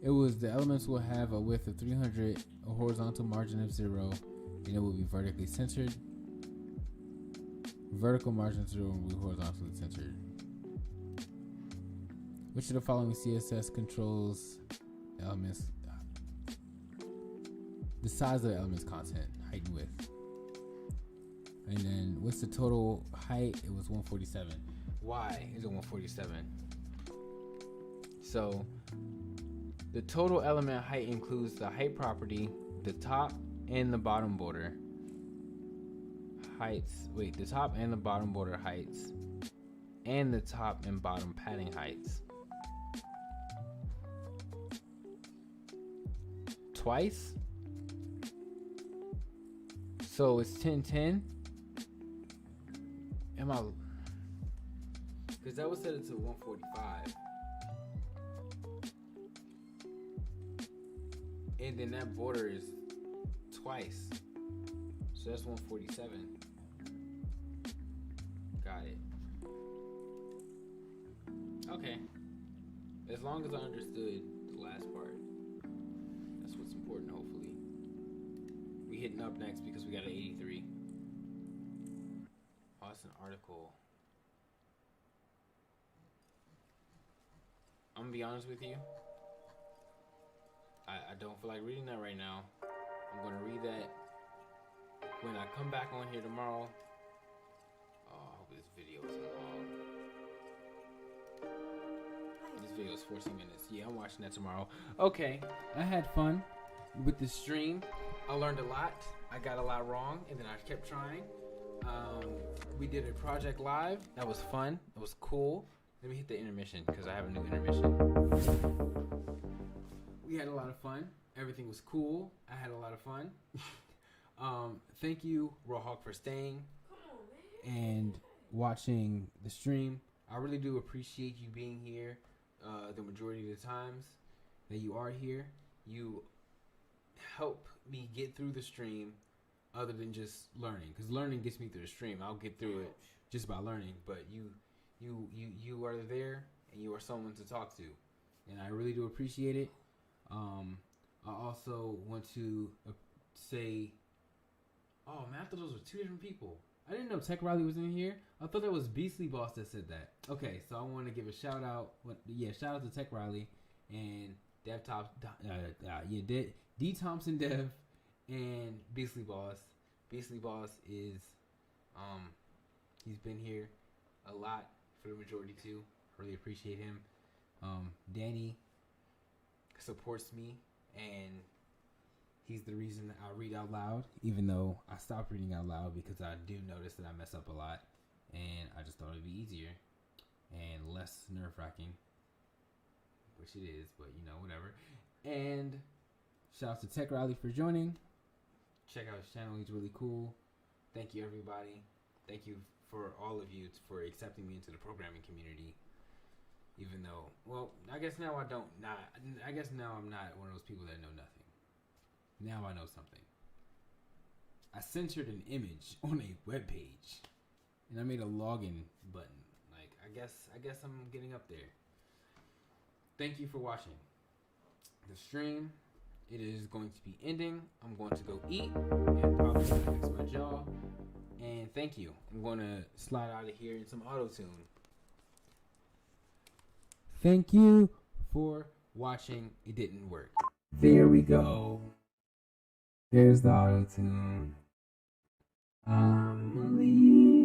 It was the elements will have a width of 300, a horizontal margin of 0, and it will be vertically centered. Vertical margin of 0 will be horizontally centered. Which of the following CSS controls elements? The size of the element's content, height and width. And then what's the total height? It was 147. Why is it 147? So the total element height includes the height property, the top and the bottom border heights. Wait, the top and the bottom border heights, and the top and bottom padding heights. Twice? So it's 1010. Am I? Because that was set it to 145. And then that border is twice. So that's 147. Got it. Okay. As long as I understood the last part. That's what's important, hopefully. We hitting up next because we got an 83. Oh, it's an article. I'm gonna be honest with you. I don't feel like reading that right now. I'm gonna read that when I come back on here tomorrow. Oh, I hope this video isn't long. This video is 14 minutes. Yeah, I'm watching that tomorrow. Okay, I had fun with the stream. I learned a lot. I got a lot wrong, and then I kept trying. We did a project live. That was fun. It was cool. Let me hit the intermission because I have a new intermission. We had a lot of fun. Everything was cool. I had a lot of fun. Thank you, Rawhawk, for staying and watching the stream. I really do appreciate you being here the majority of the times that you are here. You help me get through the stream other than just learning, because learning gets me through the stream. I'll get through it just by learning, but you are there and you are someone to talk to, and I really do appreciate it. I also want to say, oh man, I thought those were two different people. I didn't know Tech Riley was in here. I thought that was Beastly Boss that said that. Okay, so I want to give a shout out. Shout out to Tech Riley and Dev Top, D Thompson Dev and Beastly Boss. Beastly Boss is, he's been here a lot for the majority too. Really appreciate him. Danny supports me, and he's the reason that I read out loud, even though I stopped reading out loud because I do notice that I mess up a lot, and I just thought it'd be easier and less nerve-wracking, which it is, but you know, whatever. And shout out to Tech Riley for joining. Check out his channel, he's really cool. Thank you, everybody. Thank you for all of you for accepting me into the programming community. Even though, well, I guess now I'm not one of those people that know nothing. Now I know something. I centered an image on a web page, and I made a login button. Like, I guess I'm getting up there. Thank you for watching the stream. It is going to be ending. I'm going to go eat and probably fix my jaw. And thank you. I'm going to slide out of here in some auto-tune. Thank you for watching. It didn't work. There we go. There's the auto-tune. I'm leaving.